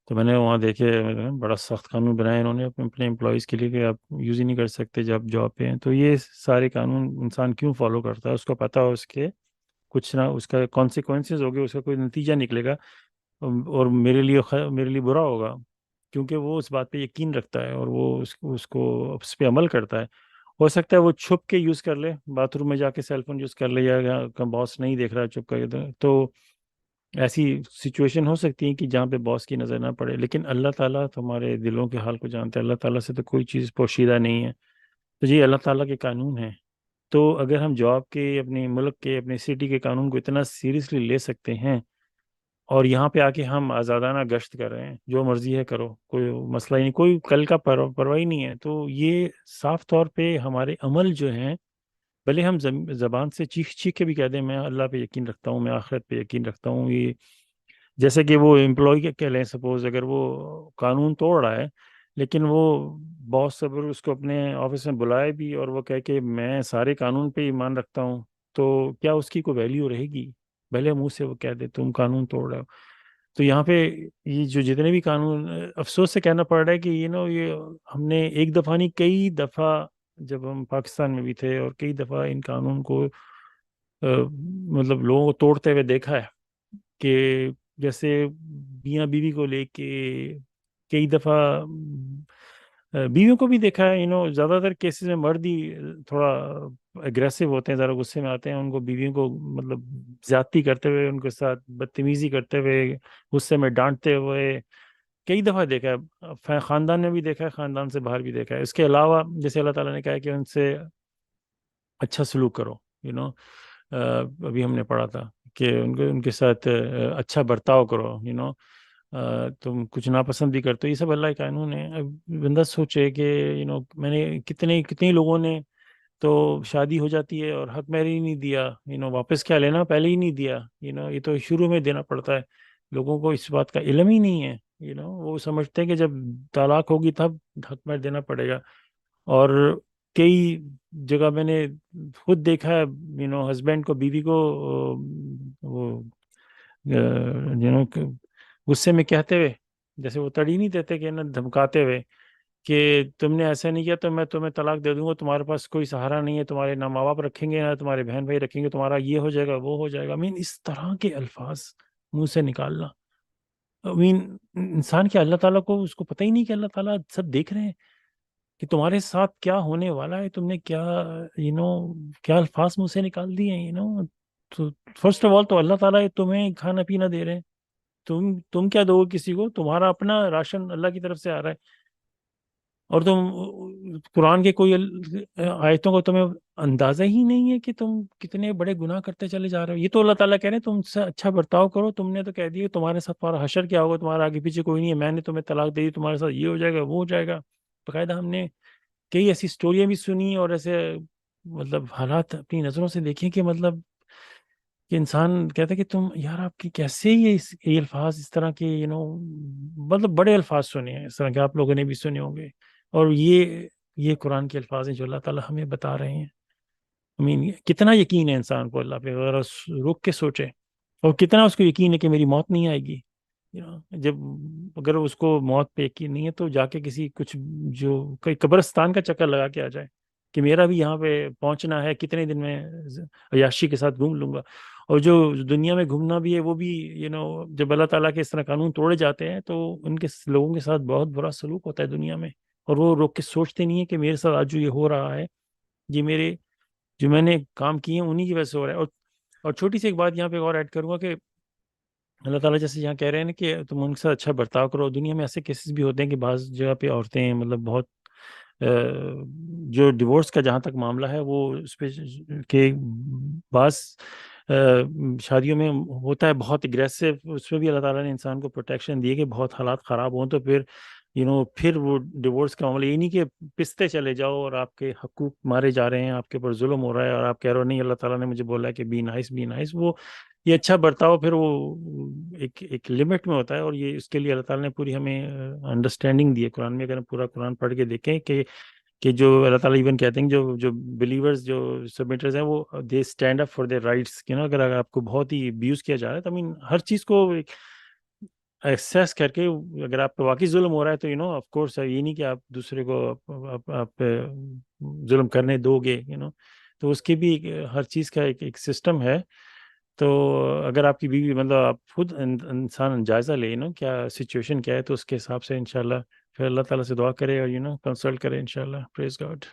تو میں نے وہاں دیکھے بڑا سخت قانون بنایا انہوں نے اپنے امپلائیز کے لیے کہ آپ یوز ہی نہیں کر سکتے جب جاب پہ ہیں. تو یہ سارے قانون انسان کیوں فالو کرتا ہے؟ اس کو پتہ ہو اس کے کچھ نہ اس کا کانسیکوینسز ہوگے، اس کا کوئی نتیجہ نکلے گا، اور میرے لیے برا ہوگا، کیونکہ وہ اس بات پہ یقین رکھتا ہے اور وہ اس پہ عمل کرتا ہے. ہو سکتا ہے وہ چھپ کے یوز کر لے، باتھ روم میں جا کے سیل فون یوز کر لے، یا باس نہیں دیکھ رہا چھپ کر، تو ایسی سچویشن ہو سکتی ہے کہ جہاں پہ باس کی نظر نہ پڑے. لیکن اللہ تعالیٰ تمہارے دلوں کے حال کو جانتا ہے. اللہ تعالیٰ سے تو کوئی چیز پوشیدہ نہیں ہے. تو یہ اللہ تعالیٰ کے قانون ہیں. تو اگر ہم جاب کے، اپنے ملک کے، اپنے سٹی کے قانون کو اتنا سیریسلی لے سکتے ہیں، اور یہاں پہ آ کے ہم آزادانہ گشت کر رہے ہیں، جو مرضی ہے کرو، کوئی مسئلہ ہی نہیں، کوئی کل کا پرواہ ہی نہیں ہے، تو یہ صاف طور پہ ہمارے عمل جو ہیں، بھلے ہم زبان سے چیخ کے بھی کہہ دیں میں اللہ پہ یقین رکھتا ہوں، میں آخرت پہ یقین رکھتا ہوں، یہ جیسے کہ وہ امپلائی کہہ لیں، سپوز اگر وہ قانون توڑ رہا ہے لیکن وہ باس صبر اس کو اپنے آفس میں بلائے بھی اور وہ کہے کہ میں سارے قانون پہ ایمان رکھتا ہوں، تو کیا اس کی کوئی ویلیو رہے گی؟ بھلے منہ سے وہ کہہ دے تم قانون توڑ رہے ہو. تو یہاں پہ یہ جو جتنے بھی قانون، افسوس سے کہنا پڑ رہا ہے کہ یہ ہم نے ایک دفعہ نہیں، کئی دفعہ جب ہم پاکستان میں بھی تھے اور کئی دفعہ ان قانون کو مطلب لوگوں کو توڑتے ہوئے دیکھا ہے. کہ جیسے میاں بیوی کو لے کے کئی دفعہ بیویوں کو بھی دیکھا ہے، زیادہ تر کیسز میں مرد ہی تھوڑا اگریسو ہوتے ہیں، ذرا غصے میں آتے ہیں، ان کو بیویوں کو مطلب زیادتی کرتے ہوئے، ان کے ساتھ بدتمیزی کرتے ہوئے، غصے میں ڈانٹتے ہوئے کئی دفعہ دیکھا ہے، خاندان میں بھی دیکھا ہے، خاندان سے باہر بھی دیکھا ہے۔ اس کے علاوہ جیسے اللہ تعالیٰ نے کہا ہے کہ ان سے اچھا سلوک کرو، ابھی ہم نے پڑھا تھا کہ ان کے ساتھ اچھا برتاؤ کرو، تم کچھ ناپسند بھی کرتے ہو، یہ سب اللہ کے قانون ہے۔ اب بندہ سوچے کہ میں نے کتنے لوگوں نے تو شادی ہو جاتی ہے اور حق مہر ہی نہیں دیا، واپس کیا لینا، پہلے ہی نہیں دیا، یہ تو شروع میں دینا پڑتا ہے۔ لوگوں کو اس بات کا علم ہی نہیں ہے، وہ سمجھتے ہیں کہ جب طلاق ہوگی تب حق مہر دینا پڑے گا۔ اور کئی جگہ میں نے خود دیکھا ہے، ہسبینڈ کو بیوی کو وہ غصے میں کہتے ہوئے، جیسے وہ تڑی نہیں دیتے کہ دھمکاتے ہوئے کہ تم نے ایسا نہیں کیا تو میں تمہیں طلاق دے دوں گا، تمہارے پاس کوئی سہارا نہیں ہے، تمہارے نہ ماں باپ رکھیں گے نہ تمہارے بہن بھائی رکھیں گے، تمہارا یہ ہو جائے گا وہ ہو جائے گا۔ اس طرح کے الفاظ منہ سے نکالنا، انسان کے اللہ تعالیٰ کو اس کو پتہ ہی نہیں کہ اللہ تعالیٰ سب دیکھ رہے ہیں کہ تمہارے ساتھ کیا ہونے والا ہے، تم نے کیا کیا الفاظ منہ سے نکال دیے ہیں۔ تو فرسٹ آف آل تو اللہ تعالیٰ تمہیں کھانا پینا دے رہے ہیں، تم کیا دو گے کسی کو؟ تمہارا اپنا راشن اللہ کی طرف سے آ رہا ہے، اور تم قرآن کے کوئی آیتوں کو تمہیں اندازہ ہی نہیں ہے کہ تم کتنے بڑے گناہ کرتے چلے جا رہے ہو۔ یہ تو اللہ تعالیٰ کہہ رہے ہیں تم سے اچھا برتاؤ کرو، تم نے تو کہہ دیا تمہارے ساتھ تمہارا حشر کیا ہوگا، تمہارا آگے پیچھے کوئی نہیں ہے، میں نے تمہیں طلاق دے دی، تمہارے ساتھ یہ ہو جائے گا وہ ہو جائے گا۔ باقاعدہ ہم نے کئی ایسی سٹوریاں بھی سنی اور ایسے مطلب حالات اپنی نظروں سے دیکھیں کہ مطلب کہ انسان کہتا ہے کہ تم یار آپ کی کیسے یہ الفاظ اس طرح کے مطلب بڑے الفاظ سنے ہیں، اس طرح کے آپ لوگوں نے بھی سنے ہوں گے، اور یہ قرآن کے الفاظ ہیں جو اللہ تعالیٰ ہمیں بتا رہے ہیں۔ کتنا یقین ہے انسان کو اللہ پہ، اگر رک کے سوچے، اور کتنا اس کو یقین ہے کہ میری موت نہیں آئے گی۔ جب اگر اس کو موت پہ یقین نہیں ہے تو جا کے کچھ جو کوئی قبرستان کا چکر لگا کے آ جائے کہ میرا بھی یہاں پہ پہنچنا ہے، کتنے دن میں عیاشی کے ساتھ گھوم لوں گا۔ اور جو دنیا میں گھومنا بھی ہے وہ بھی جب اللہ تعالیٰ کے اس طرح قانون توڑے جاتے ہیں تو ان کے لوگوں کے ساتھ بہت برا سلوک ہوتا ہے دنیا میں، اور وہ روک کے سوچتے نہیں ہے کہ میرے ساتھ آج جو یہ ہو رہا ہے، یہ جو میں نے کام کیے ہیں انہی کی وجہ سے ہو رہا ہے۔ اور چھوٹی سی ایک بات یہاں پہ اور ایڈ کروں گا کہ اللہ تعالیٰ جیسے یہاں کہہ رہے ہیں نا کہ تم ان کے ساتھ اچھا برتاؤ کرو۔ دنیا میں ایسے کیسز بھی ہوتے ہیں کہ بعض جگہ پہ عورتیں مطلب بہت جو ڈیورس کا جہاں تک معاملہ ہے وہ اس پہ کہ بعض شادیوں میں ہوتا ہے بہت اگریسو، اس میں بھی اللہ تعالیٰ نے انسان کو پروٹیکشن دی کہ بہت حالات خراب ہوں تو پھر وہ ڈیورس کا معاملہ یہ نہیں کہ پستے چلے جاؤ اور آپ کے حقوق مارے جا رہے ہیں، آپ کے اوپر ظلم ہو رہا ہے اور آپ کہہ رہے ہو نہیں اللہ تعالیٰ نے مجھے بولا ہے کہ بی نائس، وہ یہ اچھا برتاؤ پھر وہ ایک لمٹ میں ہوتا ہے، اور یہ اس کے لیے اللہ تعالیٰ نے پوری ہمیں انڈرسٹینڈنگ دی ہے قرآن میں۔ اگر ہم پورا قرآن پڑھ کے دیکھیں کہ جو اللہ تعالیٰ ایون کہتے ہیں جو بلیورز جو سبمٹرز ہیں وہ they stand up for their rights, اگر آپ کو بہت ہی ابیوز کیا جا رہا ہے تو ہر چیز کو ایکسیس کر کے اگر آپ پہ واقعی ظلم ہو رہا ہے تو آف کورس یہ نہیں کہ آپ دوسرے کو آپ ظلم کرنے دو گے، تو اس کی بھی ہر چیز کا ایک سسٹم ہے۔ تو اگر آپ کی بیوی مطلب آپ خود انسان جائزہ لے کیا سچویشن کیا ہے تو اس کے حساب سے انشاءاللہ پھر اللہ تعالیٰ سے دعا کرے اور کنسلٹ کرے انشاءاللہ۔ پریز گاڈ۔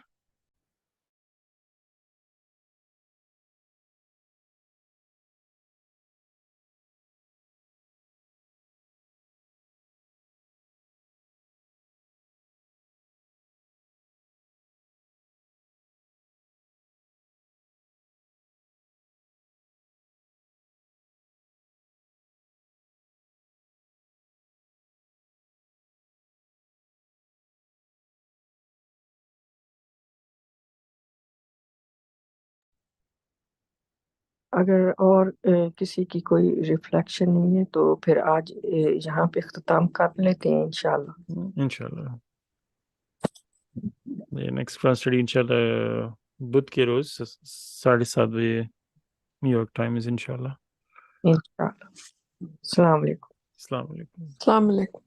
اگر اور کسی کی کوئی ریفلیکشن نہیں ہے تو پھر آج یہاں پہ اختتام کر لیتے ہیں انشاءاللہ۔ انشاءاللہ نیکسٹ کلاس اسٹڈی انشاءاللہ بدھ کے روز 7:30 بجے نیو یارک ٹائم انشاءاللہ۔ انشاءاللہ۔ السلام علیکم۔ السلام علیکم۔ السلام علیکم۔